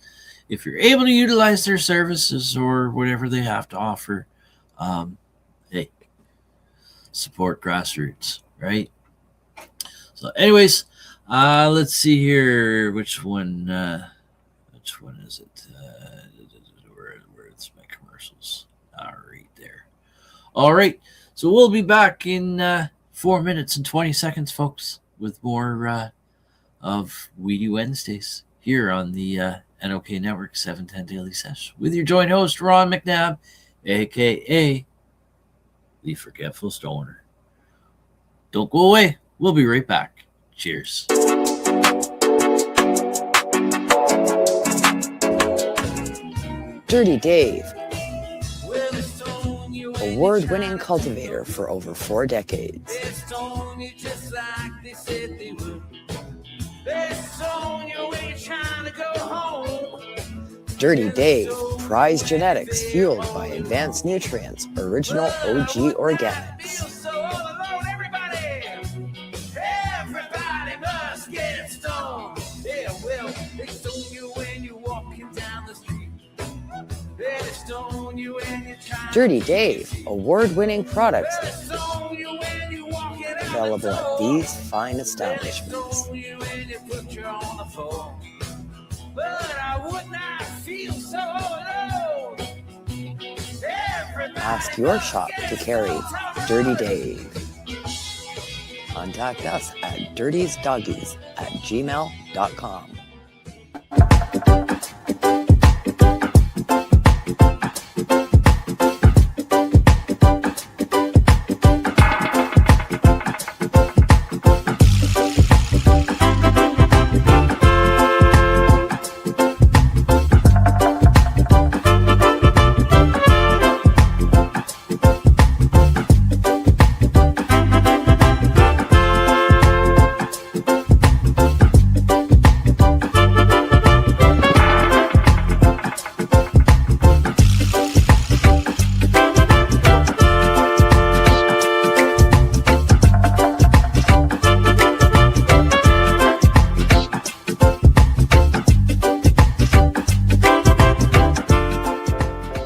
If you're able to utilize their services or whatever they have to offer, hey, support grassroots, right? So anyways, let's see here. Which one is it? Where's my commercials? All right, there. All right. So we'll be back in 4 minutes and 20 seconds, folks, with more of Weedy Wednesdays here on the NOK Network 710 Daily Sesh with your joint host, Ron McNabb, a.k.a. the Forgetful Stoner. Don't go away. We'll be right back. Cheers. Dirty Dave, award-winning cultivator for over 4 decades. Dirty Dave, prized genetics fueled by advanced nutrients, original OG organics. Everybody must get stoned. Yeah, well, they stone you Dirty Dave, award-winning products available at these fine establishments. Ask your shop to carry Dirty Dave. Contact us at dirtiesdoggies@gmail.com.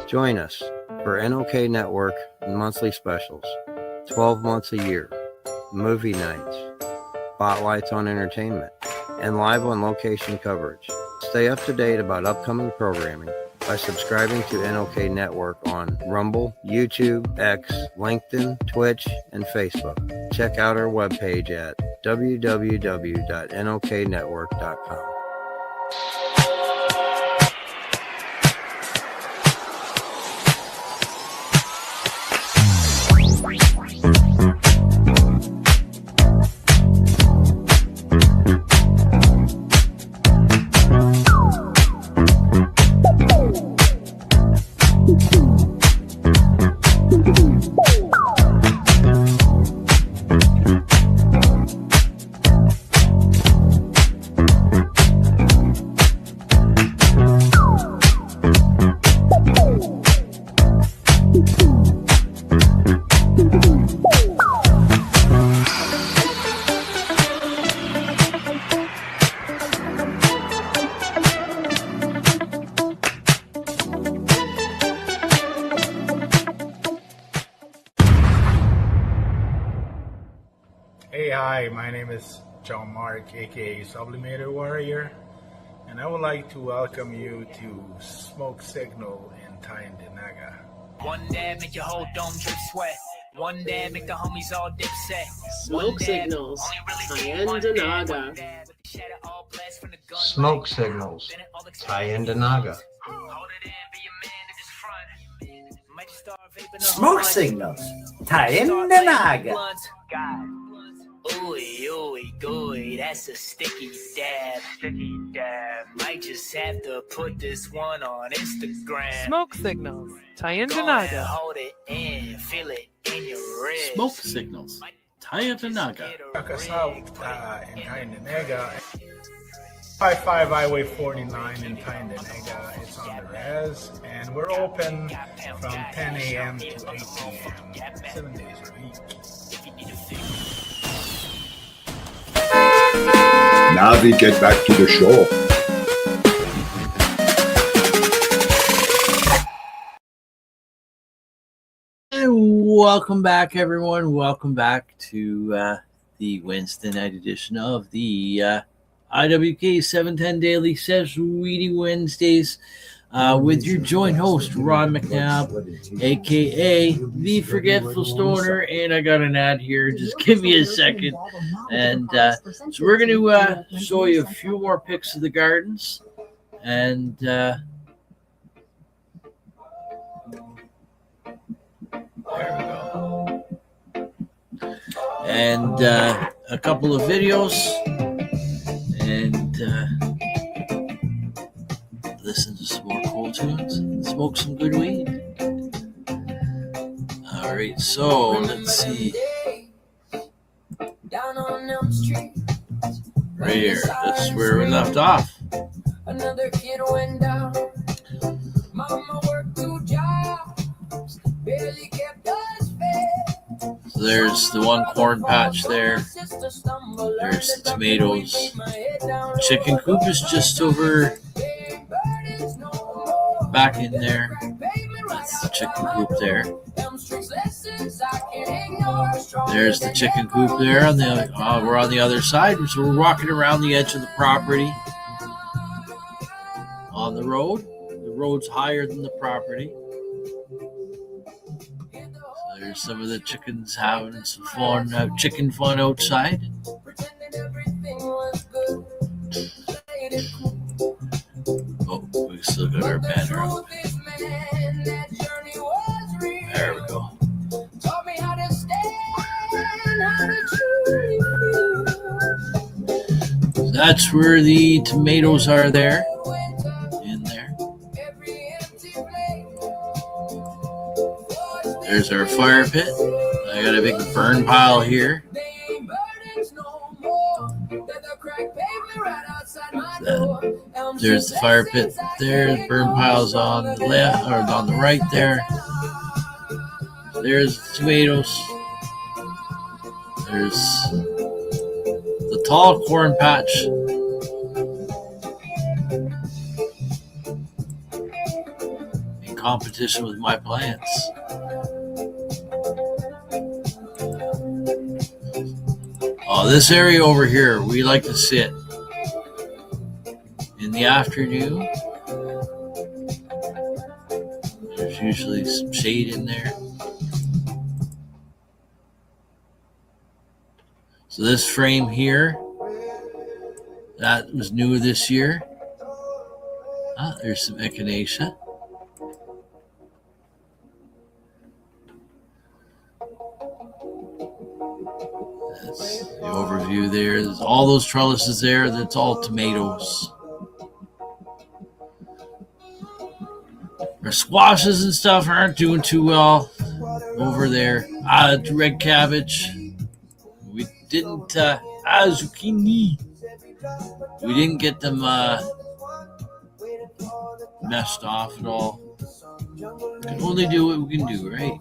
Join us for NOK Network monthly specials, 12 months a year, movie nights, spotlights on entertainment, and live on location coverage. Stay up to date about upcoming programming by subscribing to NOK Network on Rumble, YouTube, X, LinkedIn, Twitch, and Facebook. Check out our webpage at www.noknetwork.com. Hey, hi, my name is John Mark, aka Sublimator Warrior, and I would like to welcome you to Smoke Signal in Tyendinaga. One dab make your whole dome drip sweat. One dab make the homies all dip set. Smoke Signals, Tyendinaga. Smoke Signals, Tyendinaga. Smoke Signals, Tyendinaga. Ooey, ooey, gooey, that's a sticky dab. Sticky dab. Might just have to put this one on Instagram. Smoke Signals, Go ahead, Tyendinaga. hold it in, feel it in your wrist. Smoke Signals, Tyendinaga. Check us out in Tyendinaga. 55 Highway 49 in Tyendinaga. It's on the res, and we're open from 10 a.m. to 8 p.m. 7 days a week. Now we get back to the show. And welcome back, everyone. Welcome back to the Wednesday night edition of the IWK 710 Daily Sesh Weedy Wednesdays with your joint host, Ron McNabb, a.k.a. The Forgetful Stoner. And I got an ad here. Just give me a second. And so we're going to show you a few more pics of the gardens. And there we go. And a couple of videos. And listen to some more cool tunes and smoke some good weed. All right, so let's see. Right here, this is where we left off. Another kid went down. Mama worked 2 jobs. Barely kept us fed. So there's the one corn patch there. There's the tomatoes. Chicken coop is just over back in there. That's the chicken coop there. There's the chicken coop there. We're on the other side, so we're walking around the edge of the property on the road. The road's higher than the property. So there's some of the chickens having some fun, chicken fun outside. Oh, we still got our banner up. There we go. That's where the tomatoes are there. In there. There's our fire pit. I got a big burn pile here. There's the fire pit there. The burn pile's on the left or on the right there. There's the tomatoes. There's the tall corn patch. In competition with my plants. Oh, this area over here, we like to sit in the afternoon. There's usually some shade in there. So this frame here, that was new this year. There's some echinacea. That's the overview there. There's all those trellises there. That's all tomatoes. Our squashes and stuff aren't doing too well over there. Red cabbage. We didn't, zucchini. We didn't get them messed off at all. We can only do what we can do, right?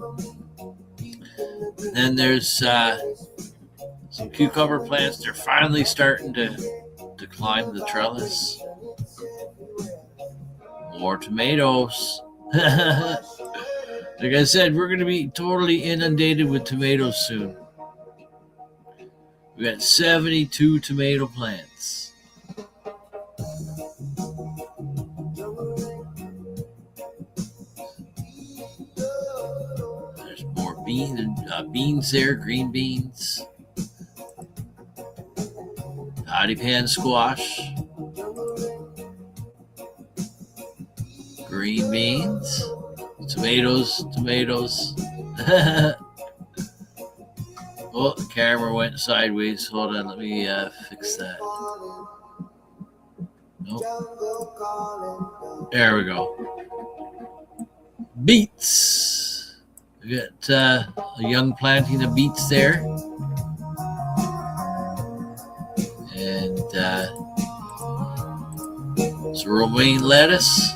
And then there's some cucumber plants. They're finally starting to climb the trellis. More tomatoes. Like I said, we're going to be totally inundated with tomatoes soon. We got 72 tomato plants. There's more beans there, green beans. Potty pan squash. Green beans. Tomatoes. Oh, the camera went sideways. Hold on, let me fix that. Nope. There we go. Beets. We got a young planting of beets there. And some romaine lettuce.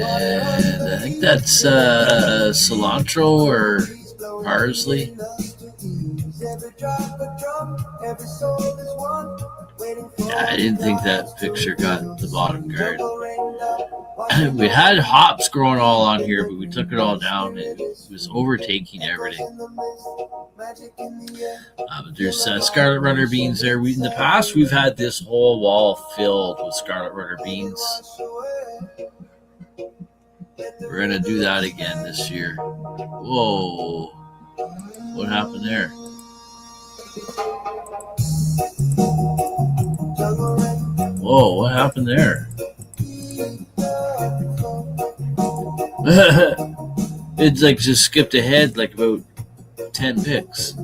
And I think that's cilantro or parsley. Yeah, I didn't think that picture got the bottom guard. We had hops growing all on here, but we took it all down. It was overtaking everything. But there's scarlet runner beans there. In the past, we've had this whole wall filled with scarlet runner beans. We're going to do that again this year. Whoa. What happened there? Whoa, what happened there? It's like just skipped ahead like about 10 picks.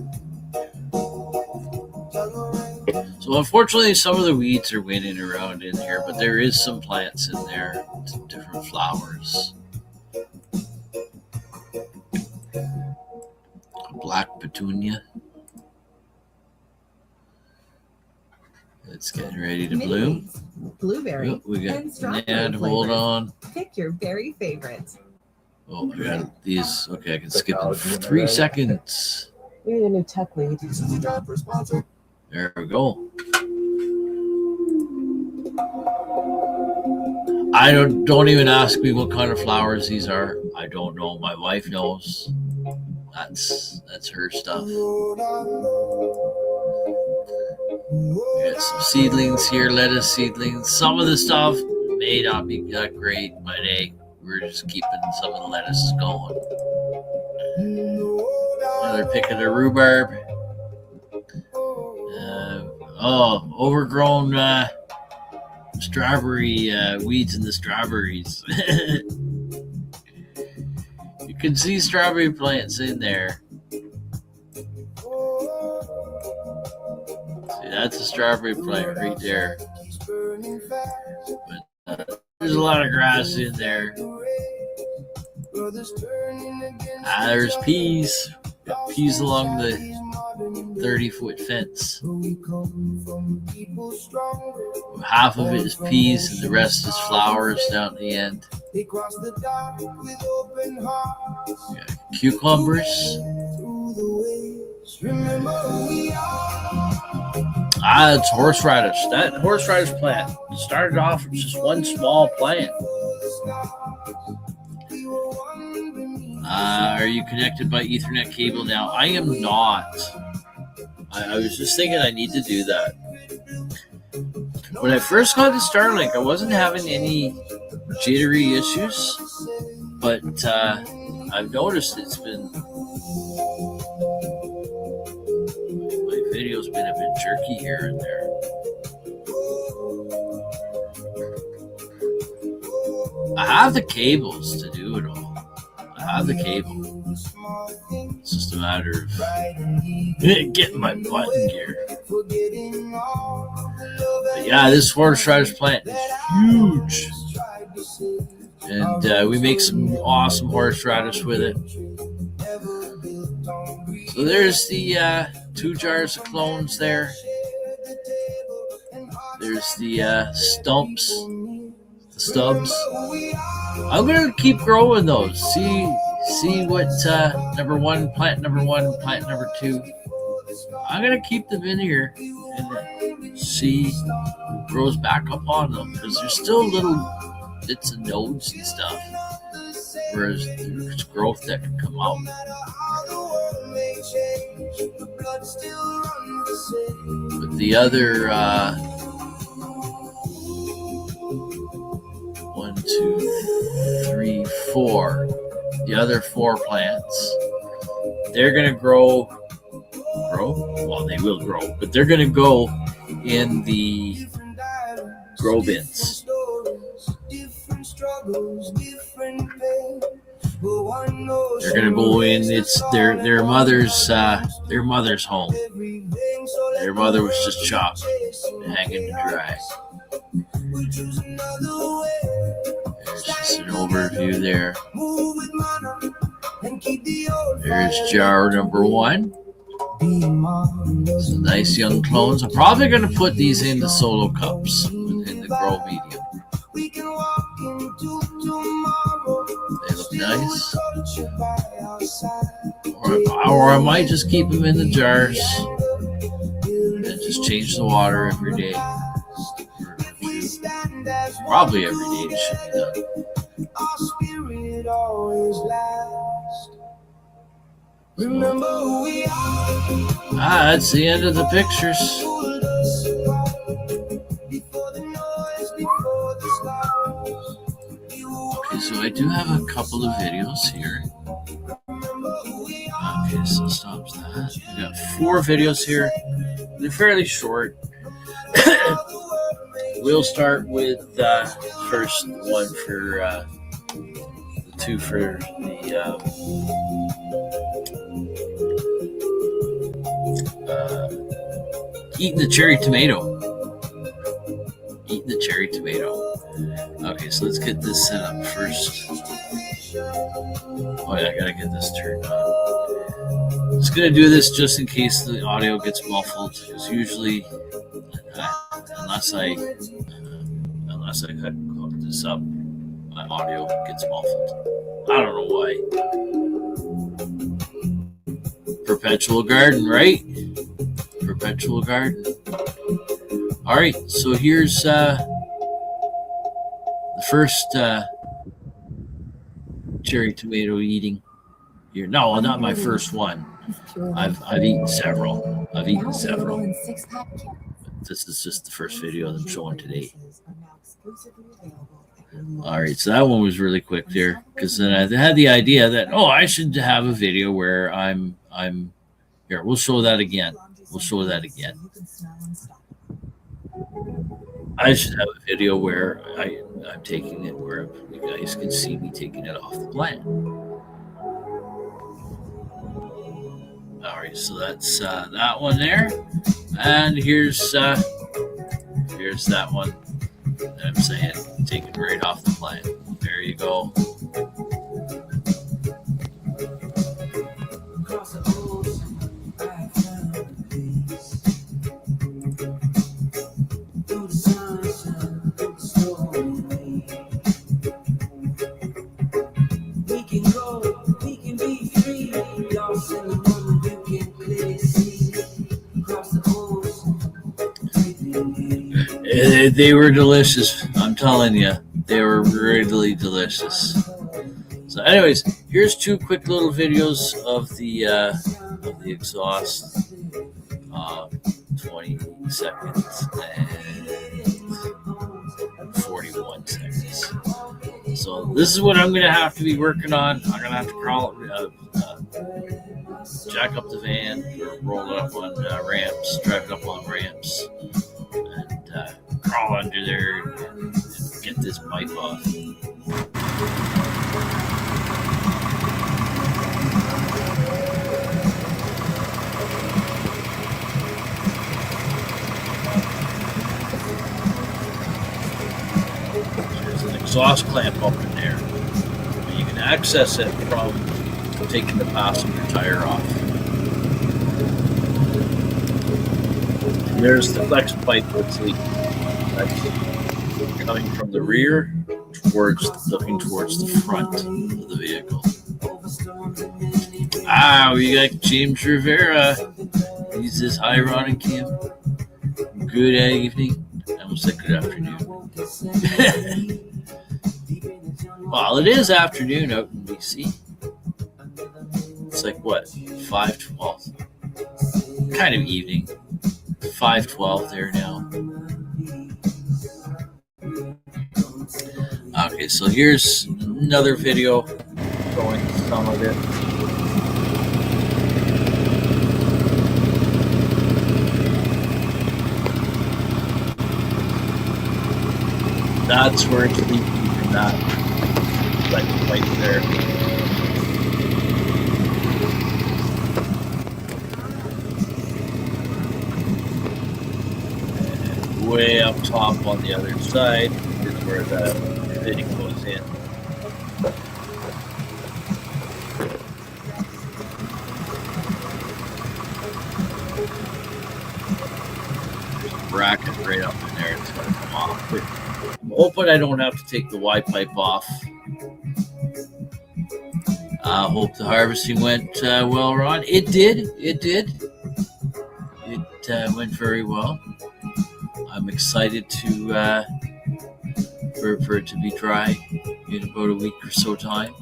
So unfortunately, some of the weeds are winning around in here, but there is some plants in there, some different flowers. Black petunia. It's getting ready to bloom. Blueberry. Oh, we got and strawberry and hold flavors. on. Pick your very favorite. Oh, I got these. Okay, I can skip in 3 seconds. We need a new tech lead. There we go. I don't even ask me what kind of flowers these are. I don't know. My wife knows. That's her stuff. We got some seedlings here, lettuce seedlings. Some of the stuff may not be that great, but hey, we're just keeping some of the lettuces going. Another pick of the rhubarb. Overgrown strawberry weeds in the strawberries. You can see strawberry plants in there. See, that's a strawberry plant right there. But there's a lot of grass in there. There's peas. Got peas along the 30-foot fence. Half of it is peas and the rest is flowers down at the end. Cucumbers. It's horseradish. That horseradish plant started off with just one small plant. Are you connected by Ethernet cable now? I am not. I was just thinking I need to do that. When I first got to Starlink, I wasn't having any jittery issues, but I've noticed it's been, my video's been a bit jerky here and there. I have the cables to do it all. I have the cable. It's just a matter of getting my button gear. But yeah, this horseradish plant is huge. And we make some awesome horseradish with it. So there's the 2 jars of clones there. There's the stumps. The stubs. I'm gonna keep growing those. See what number 1, plant number 1, plant number 2. I'm gonna keep them in here and see what grows back up on them, because there's still little bits and nodes and stuff. Whereas there's growth that can come out. But the other 1, 2, 3, 4. The other 4 plants, they're going to grow. Well, they will grow, but they're going to go in the grow bins. They're going to go in. It's their mother's home. Their mother was just chopped and hanging to dry. There's just an overview there. There's jar number 1. Some nice young clones. I'm probably going to put these into solo cups in the grow medium. They look nice. Or I might just keep them in the jars and just change the water every day. Probably every day it should be done. That's the end of the pictures. Okay, so I do have a couple of videos here. Okay, so stops that. We got 4 videos here. They're fairly short. We'll start with first one for the 2 for the eating the cherry tomato. Eating the cherry tomato. Okay, so let's get this set up first. Oh yeah, I gotta get this turned on. I'm just gonna do this just in case the audio gets muffled, because usually, unless I hook this up, my audio gets muffled. I don't know why. Perpetual garden, right? Perpetual garden. All right, so here's the first cherry tomato eating here. No, not my first one. I've eaten several. I've eaten several. This is just the first video that I'm showing today. All right, so that one was really quick there, because then I had the idea that, oh, I should have a video where I'm here. We'll show that again. We'll show that again. I should have a video where I'm taking it, where you guys can see me taking it off the plant. All right, so that's that one there, and here's that one that I'm saying, taken right off the plant. There you go. They were delicious. I'm telling you, they were really delicious. So, anyways, here's two quick little videos of the exhaust. 20 seconds and 41 seconds. So this is what I'm going to have to be working on. I'm going to have to jack up the van, or roll it up on ramps, drive it up on ramps, and crawl under there and get this pipe off. There's an exhaust clamp up in there. You can access it from taking the passenger tire off. There's the flex pipe that's leaking. That's coming from the rear looking towards the front of the vehicle. We got James Rivera. He's this high rod and Kim. Good evening. I almost said good afternoon. Well, it is afternoon out in BC. It's like what? 5:12. Kind of evening. 5:12 there now. Okay, so here's another video showing some of it. That's where it's leaking from that, like right there. And way up top on the other side is where the fitting goes in. There's a bracket right up in there. It's going to come off. I'm hoping I don't have to take the Y pipe off. I hope the harvesting went well, Ron. It did. It went very well. I'm excited to for it to be dry in about a week or so time.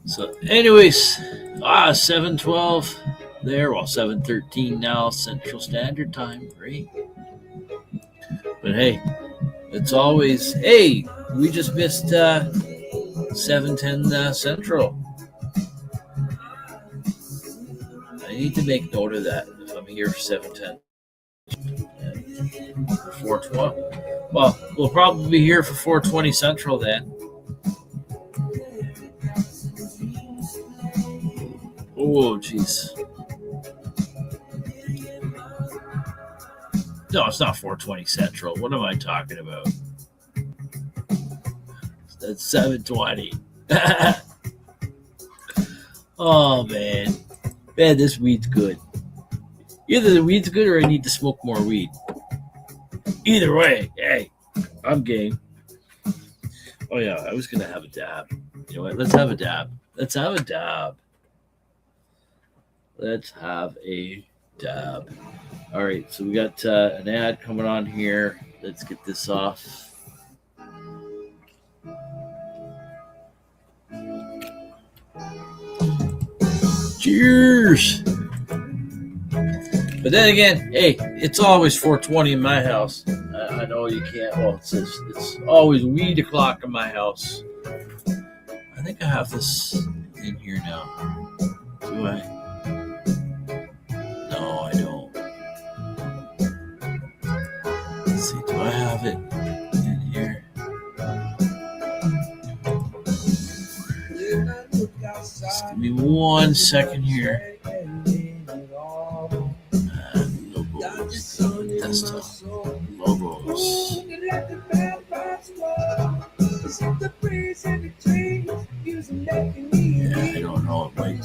So, anyways, 7:12 there. Well, 7:13 now, Central Standard Time, right? But hey, it's always, hey, we just missed 7:10 Central. I need to make note of that if I'm here for 7:10. 4:20. Well, we'll probably be here for 4:20 Central then. Oh, jeez. No, it's not 4:20 Central. What am I talking about? That's 7:20. Oh, man. Man, this weed's good. Either the weed's good or I need to smoke more weed. Either way, hey, I'm game. Oh, yeah, I was going to have a dab. You know what? Let's have a dab. Let's have a dab. Let's have a dab. All right, so we got an ad coming on here. Let's get this off. Cheers! But then again, hey, it's always 4:20 in my house. I know you can't. Well, it's always weed o'clock in my house. I think I have this in here now. Do I? No, I don't. Let's see. Do I have it in here? Just give me 1 second here. Logos. Desktop. Logos. Yeah, I don't know. It might.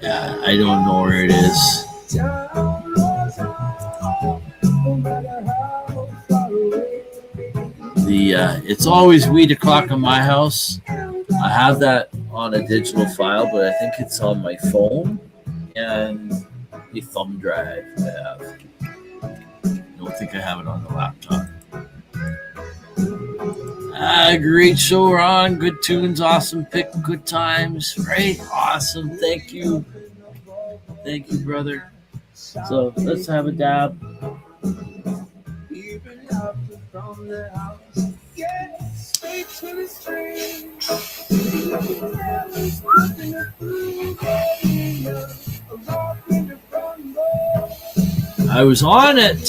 Yeah, I don't know where it is. It's always weed o'clock in my house. I have that on a digital file, but I think it's on my phone and a thumb drive I have. I don't think I have it on the laptop. Great show, Ron. Good tunes, awesome pick, good times, right? Awesome. Thank you. Thank you, brother. So let's have a dab. I was on at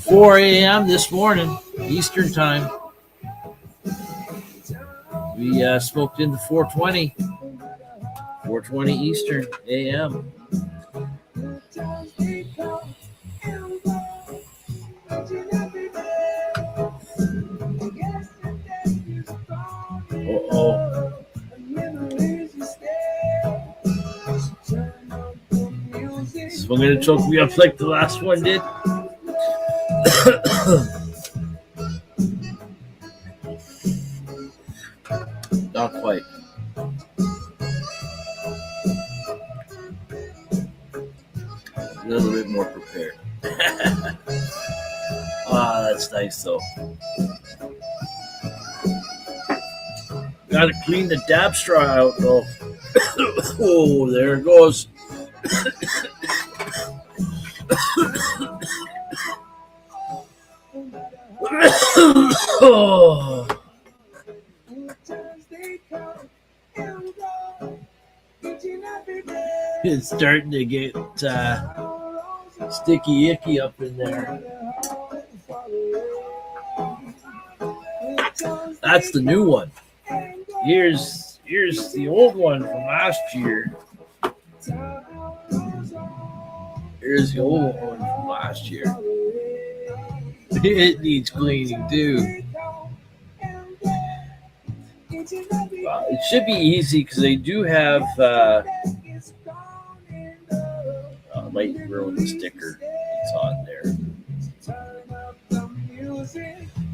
4 a.m. this morning, Eastern time. We smoked into 4:20 Eastern a.m. This one gonna choke me up like the last one did. Not quite. A little bit more prepared. That's nice though. Gotta clean the dab straw out though. Oh, there it goes. Oh. It's starting to get sticky icky up in there. That's the new one. Here's the old one from last year. Here's the old one from last year. It needs cleaning too. It should be easy because they do have. I might ruin the sticker that's on there.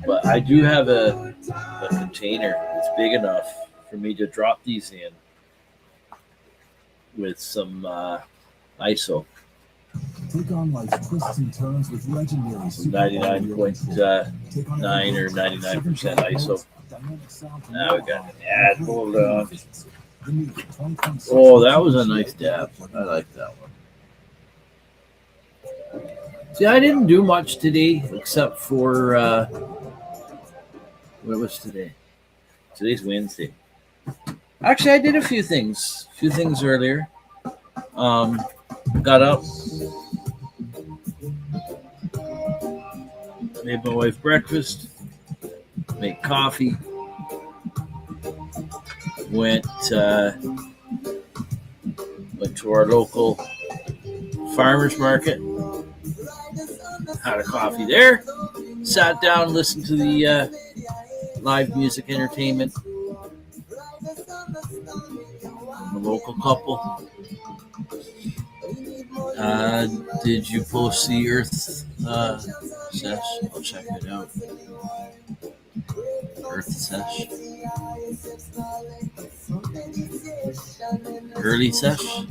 But I do have a container that's big enough for me to drop these in with some ISO. Take on life's twists and turns with legendary 99.9 or 99% ISO. Now we got an ad. Hold on. Oh, that was a nice dab. I like that one. See, I didn't do much today except for what was today? Today's Wednesday. Actually, I did a few things earlier. Got up, made my wife breakfast, made coffee, went to our local farmers market, had a coffee there, sat down, listened to the live music entertainment from a local couple. Did you post the Earth Sesh? I'll check it out. Earth Sesh. Early Sesh?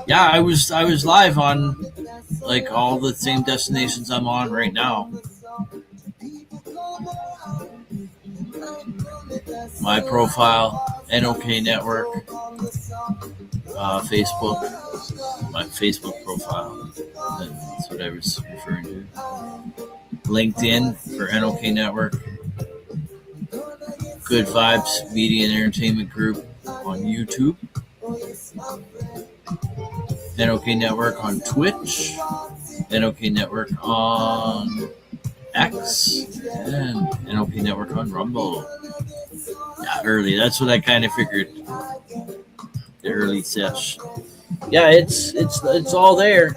Yeah, I was live on like all the same destinations I'm on right now. My profile, NOK Network, Facebook, my Facebook profile. That's what I was referring to. LinkedIn for NOK Network. Good Vibes Media and Entertainment Group on YouTube. NOK Network on Twitch. NOK Network on X. And NOK Network on Rumble. Yeah, early. That's what I kind of figured. The early Sesh. Yeah, it's all there.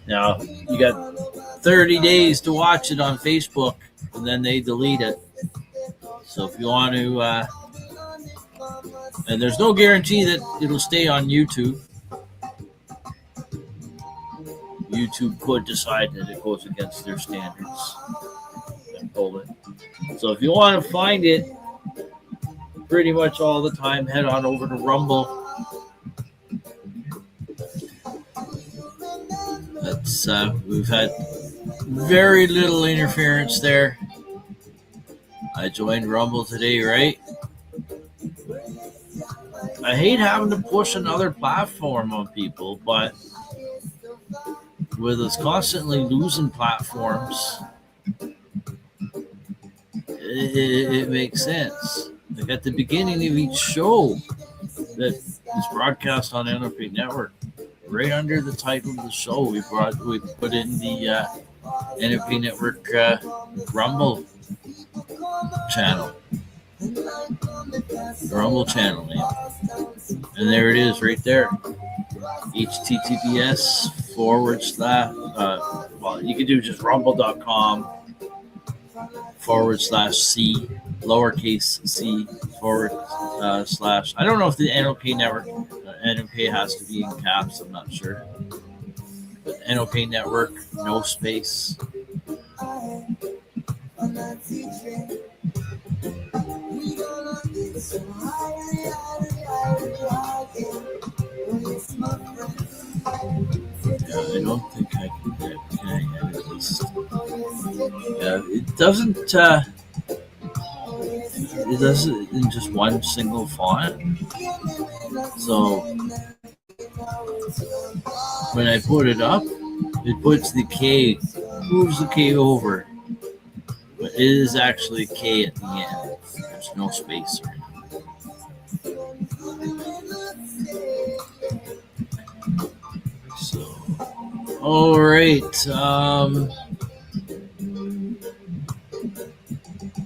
Now you got 30 days to watch it on Facebook, and then they delete it. So if you want to, and there's no guarantee that it'll stay on YouTube. YouTube could decide that it goes against their standards and pull it. So if you want to find it pretty much all the time, head on over to Rumble. That's we've had very little interference there. I joined Rumble today, right? I hate having to push another platform on people, but with us constantly losing platforms, it makes sense. Like at the beginning of each show that is broadcast on NOK Network, right under the title of the show, we put in the NOK Network Rumble channel. Rumble channel name. And there it is right there. HTTPS / well, you can do just rumble.com /C lowercase c / I don't know if the NOK Network NOK has to be in caps, I'm not sure. But NOK Network, no space. I don't think I can edit this. It doesn't in just one single font. So when I put it up, it puts the K, moves the K over. But it is actually K at the end. There's no space or anything. So, all right.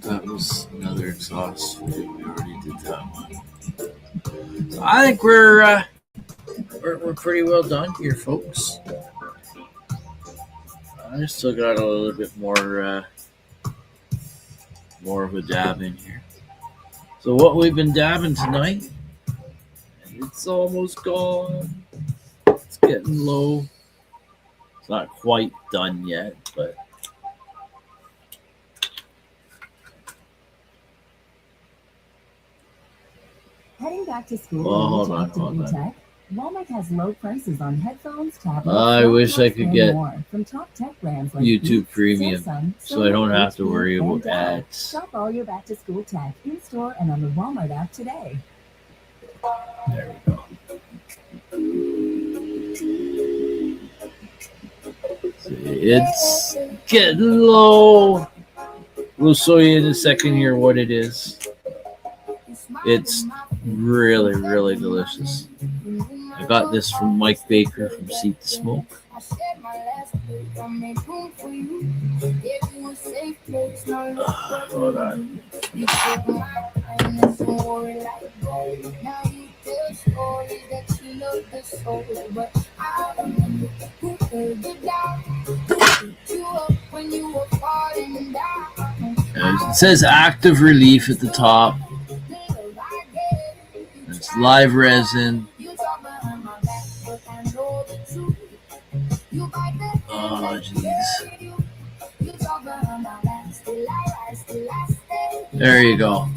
That was another exhaust video. We already did that one. So I think we're pretty well done here, folks. I still got a little bit more of a dab in here. So what we've been dabbing tonight, it's almost gone. It's getting low. It's not quite done yet, but heading back to school. hold on. Walmart has low prices on headphones, tablets. I wish I could get from top tech brands like YouTube Premium, Samsung, so I don't have to worry and about Dell. ads. Shop all your back to school tech in store and on the Walmart app today. There we go. See, it's getting low. We'll show you in a second here what it is. It's really, really delicious. I got this from Mike Baker from Seed to Smoke. Hold on. It says active relief at the top. It's live resin. Oh, jeez. There you go.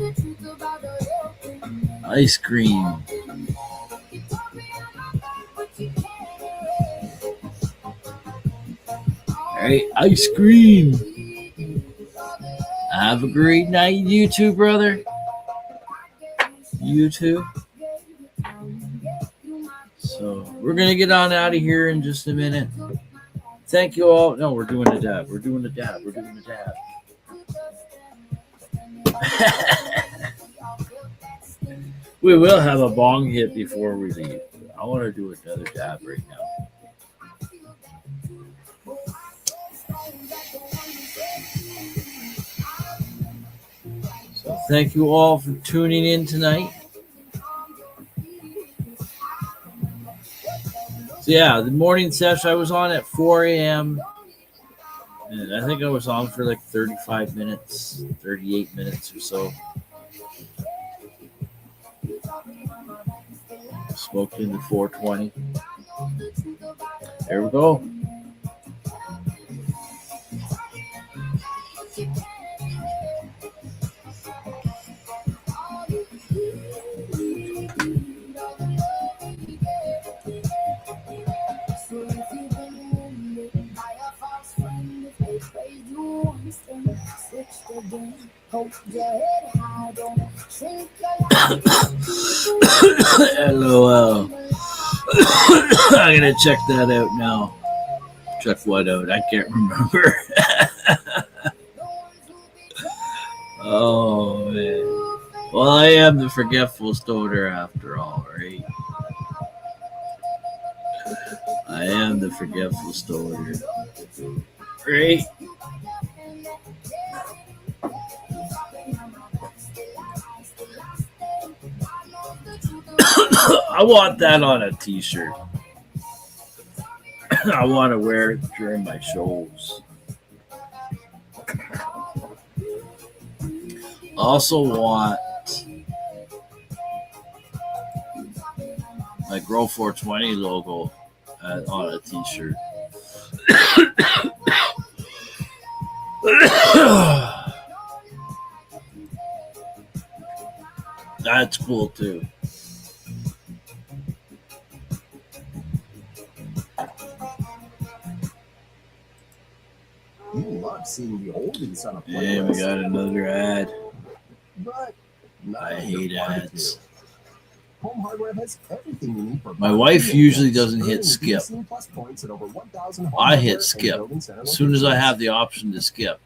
Ice cream. right, ice cream. Have a great night, you too, brother. You too. So we're going to get on out of here in just a minute. Thank you all. No, we're doing a dab. We're doing a dab. We're doing a dab. We will have a bong hit before we leave. I want to do another dab right now. So thank you all for tuning in tonight. So yeah, the morning session I was on at 4 a.m. And I think I was on for like 35 minutes, 38 minutes or so. Smoked in the 420. There we go. LOL. I'm gonna check that out now. Check what out? I can't remember. Oh man. Well, I am the forgetful stoner after all, right? I am the forgetful stoner. Right? I want that on a t-shirt. I want to wear it during my shows. I also want my Grow 420 logo on a t-shirt. That's cool too. You love seeing the oldies on a playlist. Yeah, we got another ad. But I hate ads. Home Hardware has everything you need for My wife usually doesn't hit skip. Plus points at over 1,000 I hit skip as soon as I have the option to skip.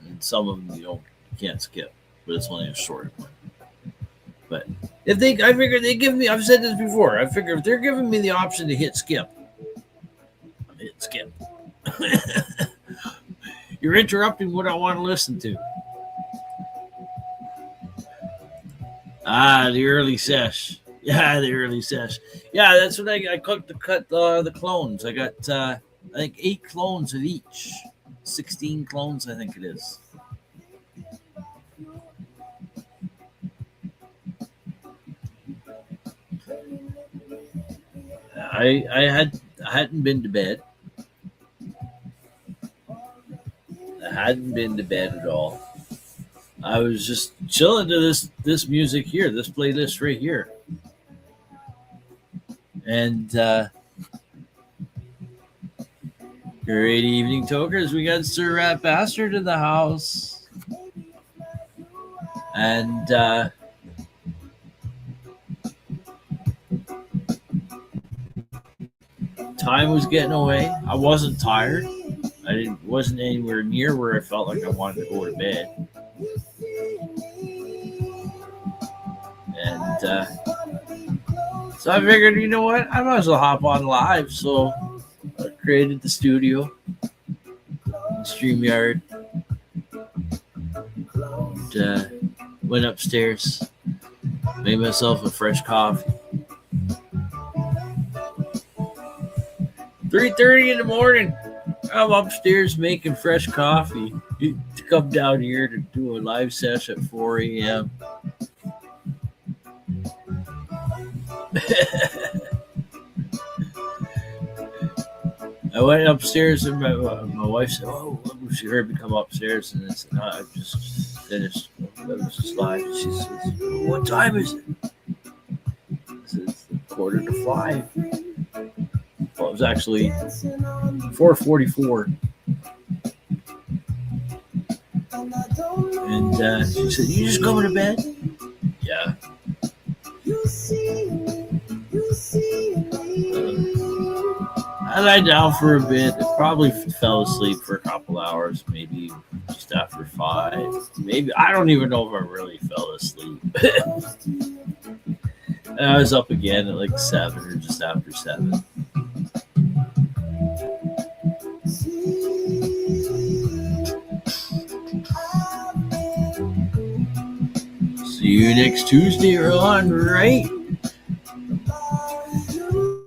And some of them you can't skip, but it's only a short one. But I figure they give me, I've said this before, I figure if they're giving me the option to hit skip, I'm hitting skip. You're interrupting what I want to listen to. The early sesh. Yeah, the early sesh. Yeah, that's what I cut the clones. I got I think 8 clones of each. 16 clones, I think it is. I hadn't been to bed. I hadn't been to bed at all. I was just chilling to this music here, this playlist right here. And great evening, tokers. We got Sir Rat Bastard in the house. And time was getting away. I wasn't tired. Wasn't anywhere near where I felt like I wanted to go to bed. And so I figured, you know what? I might as well hop on live. So I created the studio, StreamYard, and went upstairs, made myself a fresh coffee. 3:30 in the morning. I'm upstairs making fresh coffee to come down here to do a live session at 4 a.m. I went upstairs and my wife said, "Oh," she heard me come upstairs, and I said, "No, I just finished. I was just live." She says, "What time is it?" I said, "It's 4:45. Well, it was actually 4:44. And she said, "You just going to bed?" Yeah. I lied down for a bit. Probably fell asleep for a couple hours, maybe just after 5. Maybe I don't even know if I really fell asleep. And I was up again at like 7 or just after 7. See you next Tuesday or on, right?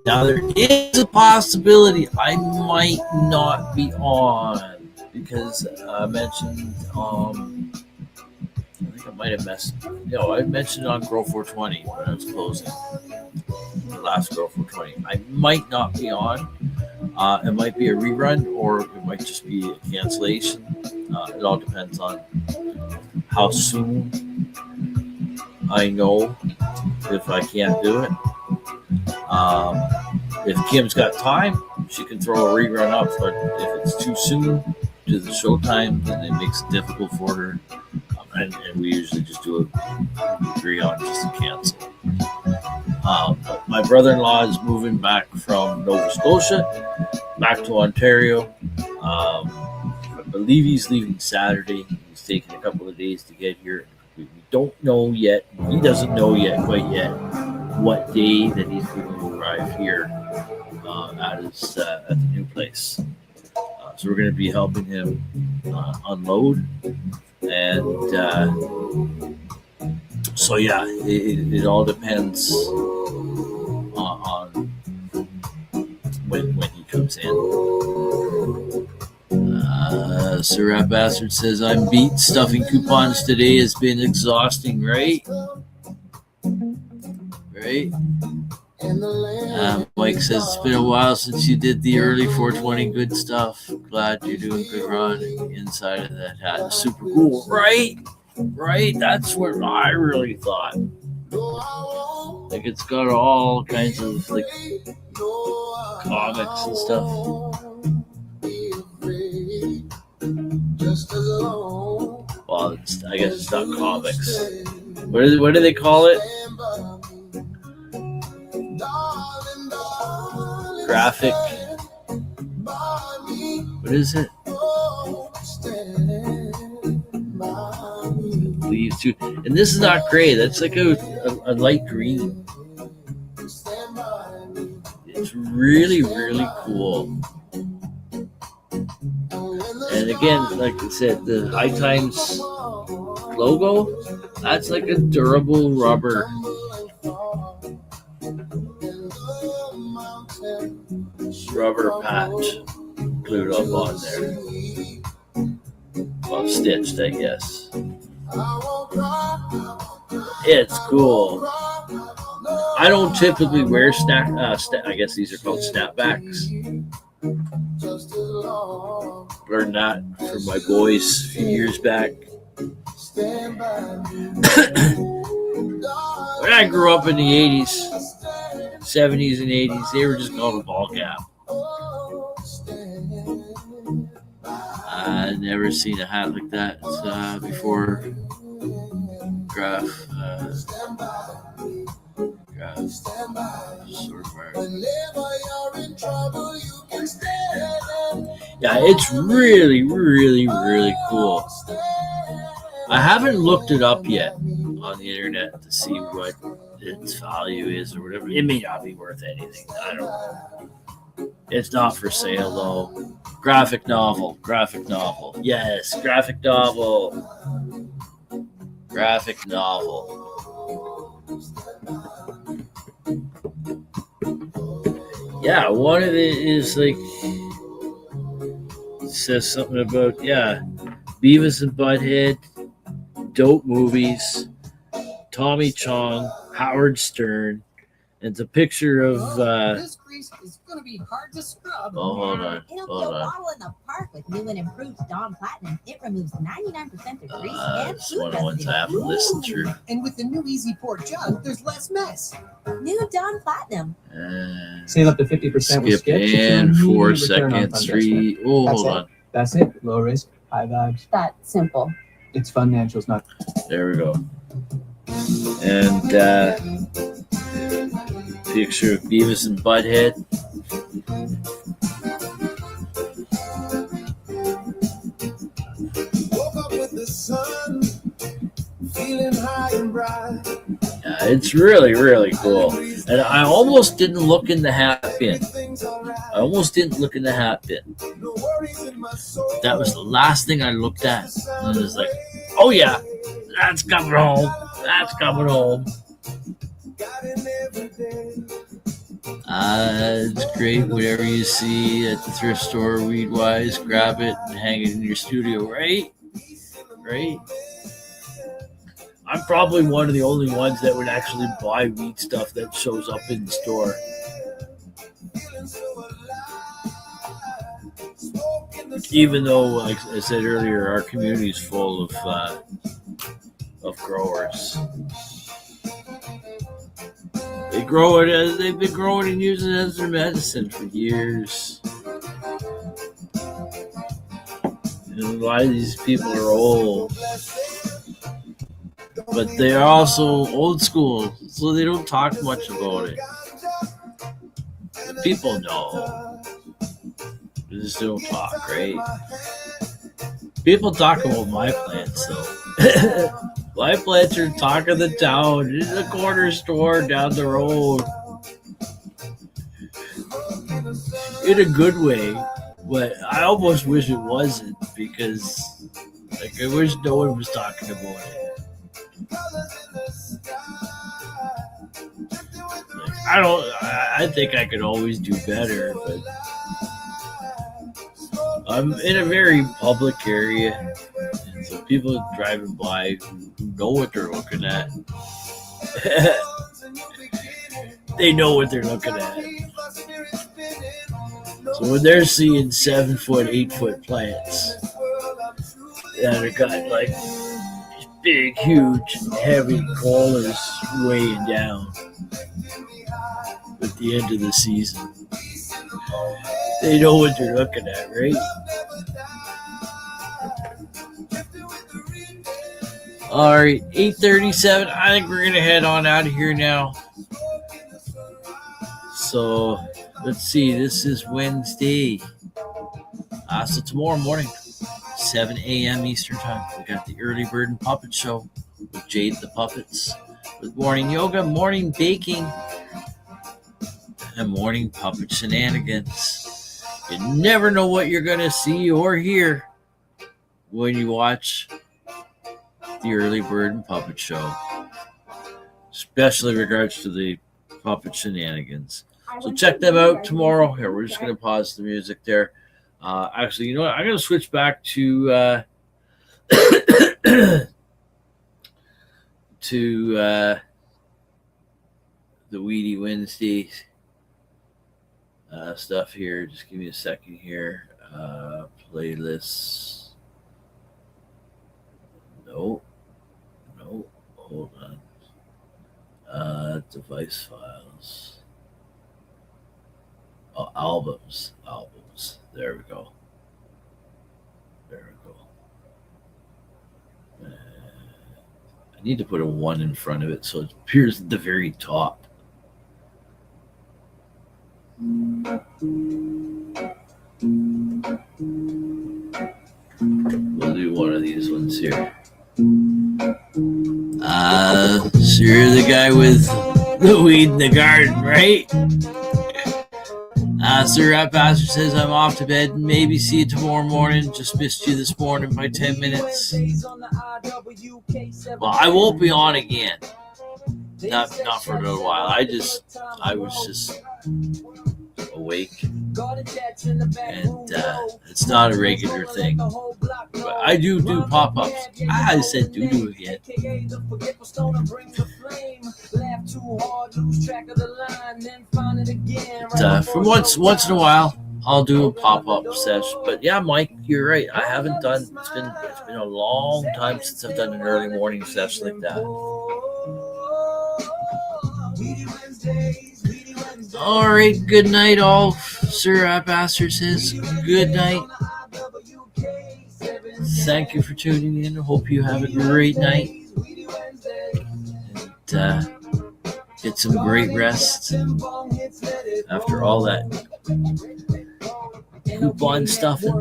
Now there is a possibility I might not be on because I mentioned I think I might have I mentioned on Grow 420 when I was closing the last Grow 420. I might not be on. It might be a rerun or it might just be a cancellation. It all depends on how soon I know if I can't do it. If Kim's got time, she can throw a rerun up, but if it's too soon to the showtime, then it makes it difficult for her. And we usually just agree on just a cancel. But my brother-in-law is moving back from Nova Scotia back to Ontario. I believe he's leaving Saturday. He's taking a couple of days to get here. We don't know yet. He doesn't know quite yet what day that he's going to arrive here at the new place. So we're going to be helping him unload, and so yeah, it all depends on when he comes in. Sir Rat Bastard says, "I'm beat. Stuffing coupons today has been exhausting, right? Right?" Mike says, "It's been a while since you did the early 420 good stuff. Glad you're doing good, Ron. Inside of that hat. Super cool, right? Right? That's what I really thought. Like, it's got all kinds of like comics and stuff. Well, I guess it's not comics. What do they call it? Graphic. What is it? Leaves too. And this is not gray. That's like a light green. It's really, really cool. And again, like I said, the High Times logo, that's like a durable rubber. Rubber patch glued up on there. Well, stitched, I guess. It's cool. I don't typically wear I guess these are called snapbacks. Learned that from my boys a few years back. When I grew up in the 80s, 70s and 80s, they were just called a ball cap. I'd never seen a hat like that before. Yeah, it's really, really, really cool. I haven't looked it up yet on the internet to see what its value is or whatever. It may not be worth anything. I don't know. It's not for sale though. Graphic novel. Yes, graphic novel. Yeah, one of it is like, it says something about, Beavis and Butthead, dope movies, Tommy Chong, Howard Stern, and it's a picture of This grease is going to be hard to scrub. Oh, hold on. It'll be a bottle in the park with new and improved Dawn Platinum. It removes 99% of grease and it's one of the ones I haven't listened through. And with the new Easy Pour jug, there's less mess. New Dawn Platinum. Save up to 50% with Skip Skip. and 4 seconds. 3. Oh, hold on. That's it. Low risk, high vibes. That's simple. It's financial. It's not. There we go. And picture of Beavis and Butthead. Woke up with the sun, feeling high and bright. It's really, really cool. And I almost didn't look in the hat bin. That was the last thing I looked at. And it was like, oh yeah, that's coming home. That's coming home. It's great. Whatever you see at the thrift store, weed-wise, grab it and hang it in your studio, right? Right? I'm probably one of the only ones that would actually buy weed stuff that shows up in the store. Even though, like I said earlier, our community is full of growers. They grow it. They've been growing and using it as their medicine for years. And a lot of these people are old, but they are also old school, so they don't talk much about it. People know. They just don't talk, right? People talk about my plants, though. My plants are talk of the town. It's a corner store down the road. In a good way, but I almost wish it wasn't, because I wish no one was talking about it. I think I could always do better, but I'm in a very public area, and so people driving by who know what they're looking at. They know what they're looking at. So when they're seeing 7 foot, 8 foot plants that are got like big, huge, heavy collars weighing down at the end of the season, they know what they're looking at, right? All right, 8:37. I think we're gonna head on out of here now. So let's see. This is Wednesday. So tomorrow morning, 7 a.m. Eastern time, we got the Early Bird and Puppet Show with Jade the Puppets, with morning yoga, morning baking, and morning puppet shenanigans. You never know what you're going to see or hear when you watch the Early Bird and Puppet Show, especially in regards to the puppet shenanigans. So check them out tomorrow. Here, we're just going to pause the music there. Actually, you know what? I'm going to switch back to the Weedy Wednesday stuff here. Just give me a second here. Playlists. No, hold on. Device files. Oh, albums. There we go. I need to put a 1 in front of it so it appears at the very top. We'll do one of these ones here. So you're the guy with the weed in the garden, right? Sir Rap Bastard says, I'm off to bed. Maybe see you tomorrow morning. Just missed you this morning by 10 minutes. Well, I won't be on again. Not for a little while. I was just awake. And it's not a regular thing. But I do pop-ups. I said do again. But, from once in a while, I'll do a pop-up sesh. But yeah, Mike, you're right. I haven't done. It's been a long time since I've done an early morning sesh like that. All right, good night, all. Sir Bastard says good night. thank you for tuning in. Hope you have a great night. And get some great rest after all that coupon stuffing.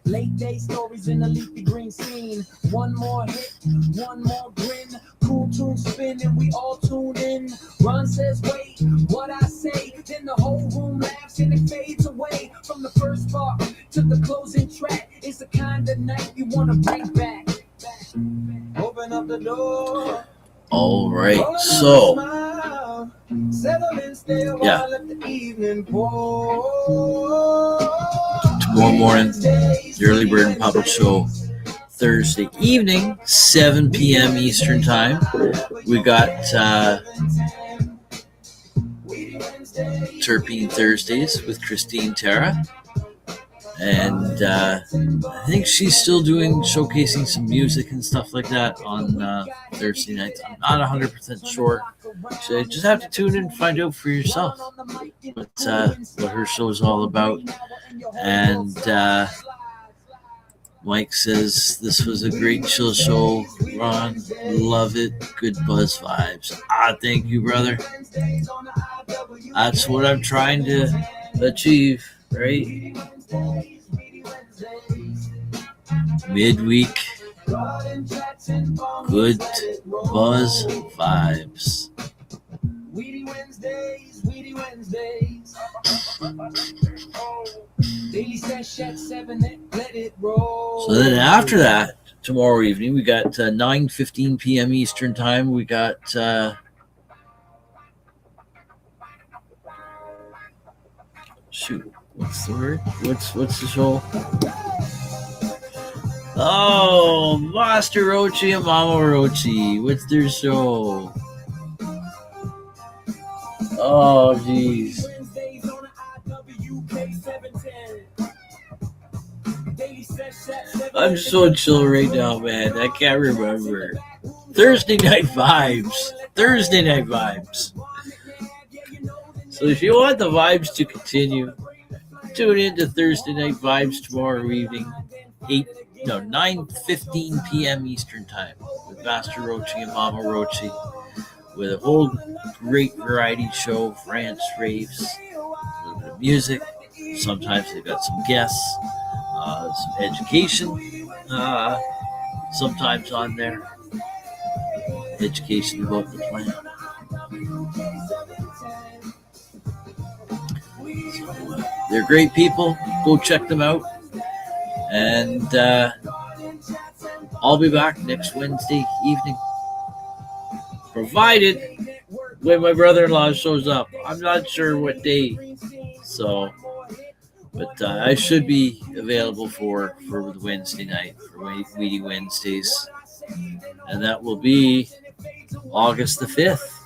Late day stories in a leafy green scene. One more hit, one more grin. Cool tune spin and we all tune in. Ron says, wait, what I say. Then the whole room laughs and it fades away. From the first bar to the closing track. It's the kind of night you want to bring back. Open up the door. All right, so yeah, tomorrow morning, the Early Bird and Pop-Up Show, Thursday evening, 7 p.m. Eastern Time. We got Terpene Thursdays with Christine Terra. And I think she's still showcasing some music and stuff like that on Thursday nights. I'm not 100% sure. So you just have to tune in and find out for yourself what her show is all about. And Mike says, this was a great chill show, Ron. Love it. Good buzz vibes. Thank you, brother. That's what I'm trying to achieve, right? Midweek, good buzz vibes. Weedy Wednesdays, Weedy Wednesdays. Daily Sesh at 7, let it roll. So then after that, tomorrow evening, we got 9:15 p.m. Eastern Time. We got shoot, what's the word? What's the show? Oh, Master Rochi and Mama Rochi. What's their show? Oh, jeez. I'm so chill right now, man. I can't remember. Thursday Night Vibes. Thursday Night Vibes. So if you want the vibes to continue, tune in to Thursday Night Vibes tomorrow evening, 9:15 p.m. Eastern Time with Master Rochi and Mama Rochi, with a whole great variety show, rants, raves, a little bit of music. Sometimes they've got some guests, some education, sometimes on there. Education about the plant. So, they're great people. Go check them out. And I'll be back next Wednesday evening, provided when my brother-in-law shows up. I'm not sure what day, but I should be available for the Wednesday night, for Weedy Wednesdays, and that will be August the 5th.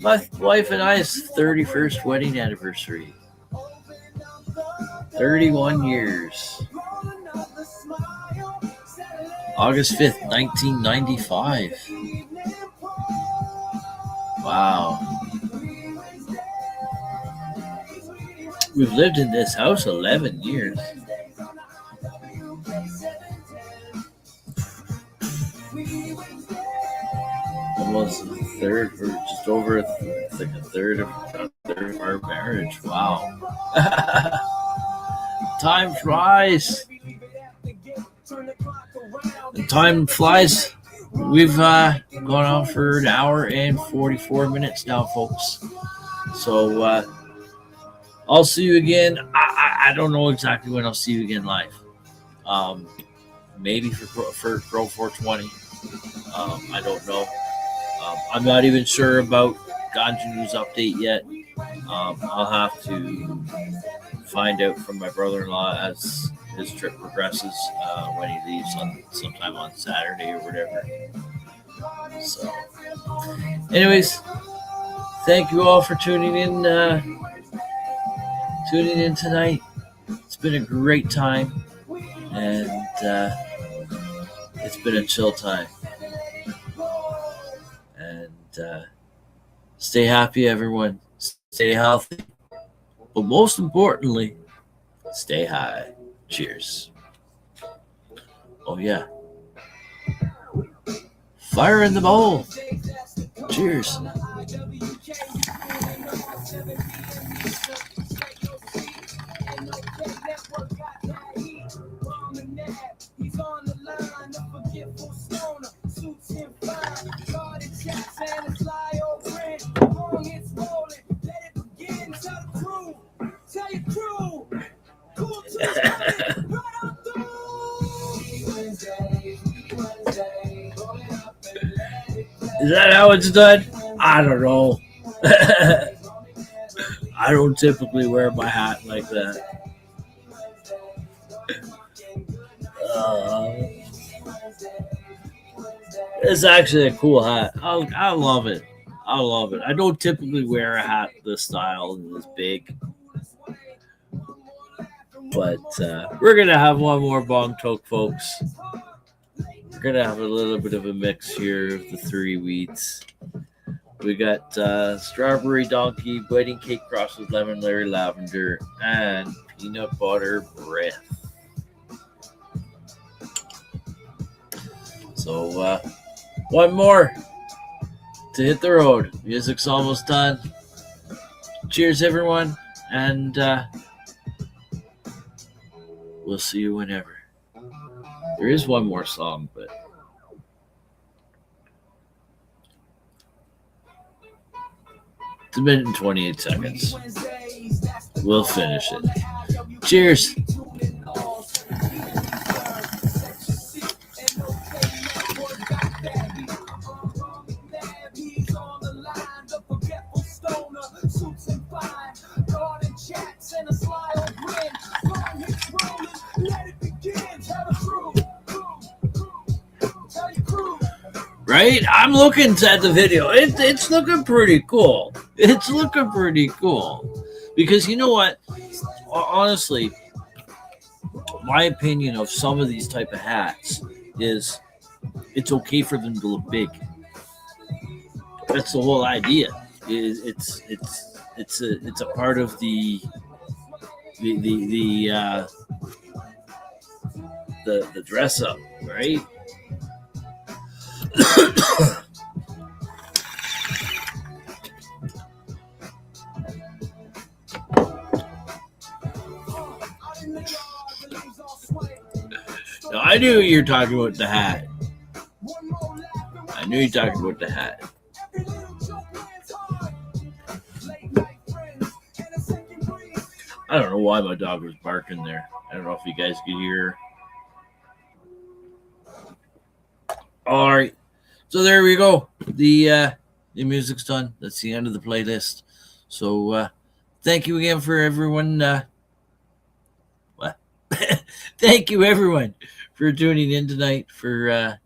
My wife and I's 31st wedding anniversary. 31 years. August 5th, 1995. Wow. We've lived in this house 11 years. Almost a third, or just over a third of our marriage. Wow. Time flies. Time flies. We've gone on for an hour and 44 minutes now, folks. So I'll see you again. I don't know exactly when I'll see you again live. Maybe for Grow 420. I don't know. I'm not even sure about Ganja News Update yet. I'll have to find out from my brother-in-law as his trip progresses, when he leaves sometime on Saturday or whatever. So, anyways, thank you all for tuning in tonight. It's been a great time, and it's been a chill time. And stay happy, everyone. Stay healthy. But most importantly, stay high. Cheers. Oh, yeah. Fire in the bowl. Cheers. He's on the line, a forgetful stoner, suits him fine, guarded chaps and a fly over it, long hits rolling, let it begin, tell the crew, tell your crew, cool to right on through. Is that how it's done? I don't know. I don't typically wear my hat like that. It's actually a cool hat. I love it. I love it. I don't typically wear a hat this style and this big. But we're going to have one more bong toke, folks. We're going to have a little bit of a mix here of the three wheats. We got strawberry donkey, wedding cake crossed with lemon Larry lavender, and peanut butter breath. So one more to hit the road. Music's almost done. Cheers, everyone, and we'll see you whenever. There is one more song, but it's a minute and 28 seconds. We'll finish it. Cheers. Right? I'm looking at the video. It's looking pretty cool. It's looking pretty cool. Because you know what? Honestly, my opinion of some of these type of hats is it's okay for them to look big. That's the whole idea. It's a part of the dress up, right? No, I knew you were talking about the hat. I knew you were talking about the hat. I don't know why my dog was barking there. I don't know if you guys could hear. All right. So there we go. The music's done. That's the end of the playlist. So thank you again for everyone. Thank you everyone for tuning in tonight for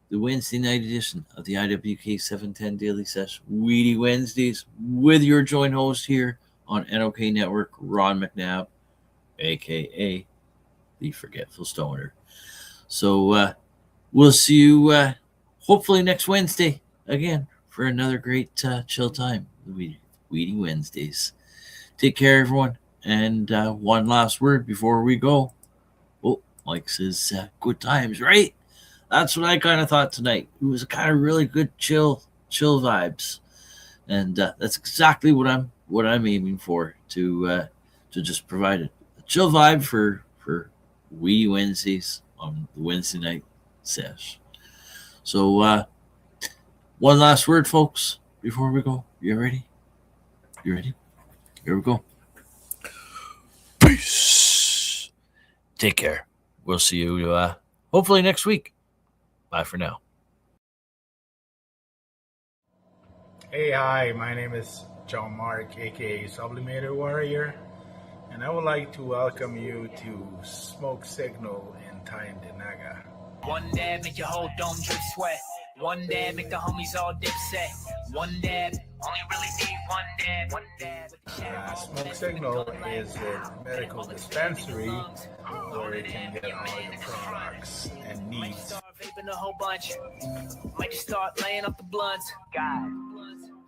the Wednesday night edition of the IWK 710 Daily Sesh Weedy Wednesdays with your joint host here on NOK Network, Ron McNabb, aka the Forgetful Stoner. So we'll see you hopefully next Wednesday again for another great chill time. Weedy Wednesdays. Take care, everyone. And one last word before we go. Oh, Mike says good times, right? That's what I kind of thought tonight. It was kind of really good chill vibes. And that's exactly what I'm aiming for, to just provide a chill vibe for Weedy Wednesdays on the Wednesday night sesh. So one last word, folks, before we go. You ready? You ready? Here we go. Peace. Take care. We'll see you hopefully next week. Bye for now. Hey, hi, my name is John Mark, aka Sublimator Warrior, and I would like to welcome you to Smoke Signal in Tyndinaga. One dab make your whole dome drip sweat. One dab make the homies all dip set. One dab, only really need one dab. One dab. Smoke Signal is a medical dispensary where you can get all your products and needs. Start vaping a whole bunch. Might just start laying up the blunts. God.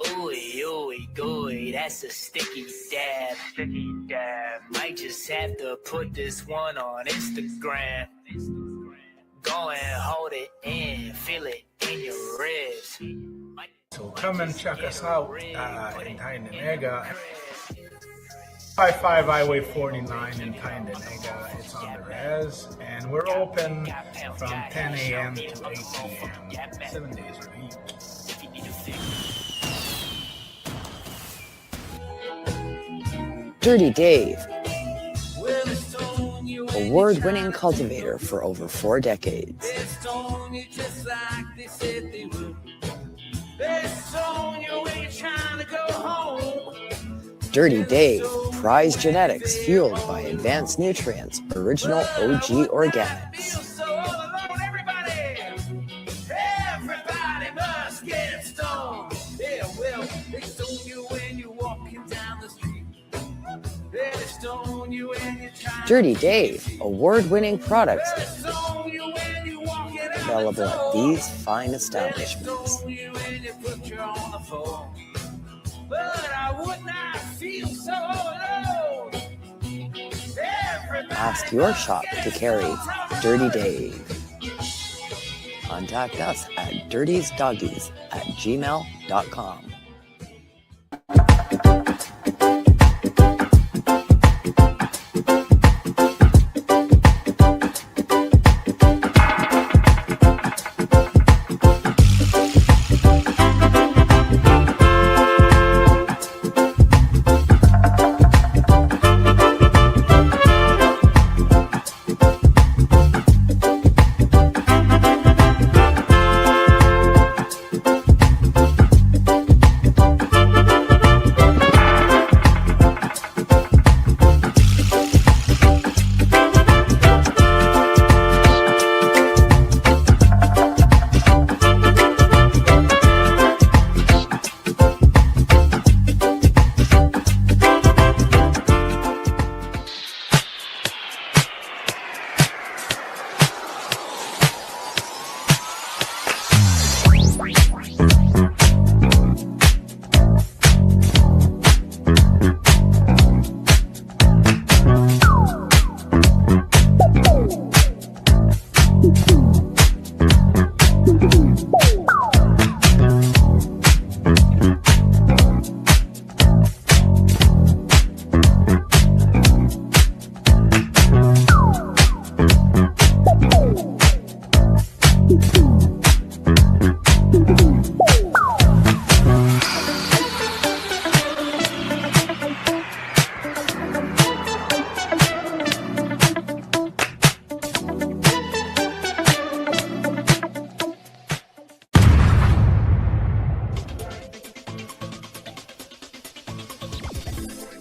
Ooey, ooey, gooey, that's a sticky dab. Sticky dab. Might just have to put this one on Instagram. Go and hold it and feel it in your ribs. So come and check us out in Tyndonega. 55 Highway 49 in Tyndonega. It's on the res, and we're open from 10 a.m. to 8 p.m. 7 days a week. Dirty Dave, award-winning cultivator for over 4 decades. Dirty Dave, prized genetics fueled by advanced nutrients, original OG organics. Everybody must get stoned. Yeah, well, they stone you when you're walking down the street. They stone you when you're trying. Dirty Dave, award-winning products available at these fine establishments. But I would not feel so alone. Ask your shop to carry Dirty Dave. Contact us at dirtiesdoggies@gmail.com.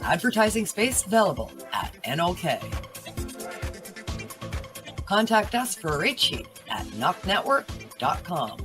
Advertising space available at NOK. Contact us for a rate sheet at NOKnetwork.com.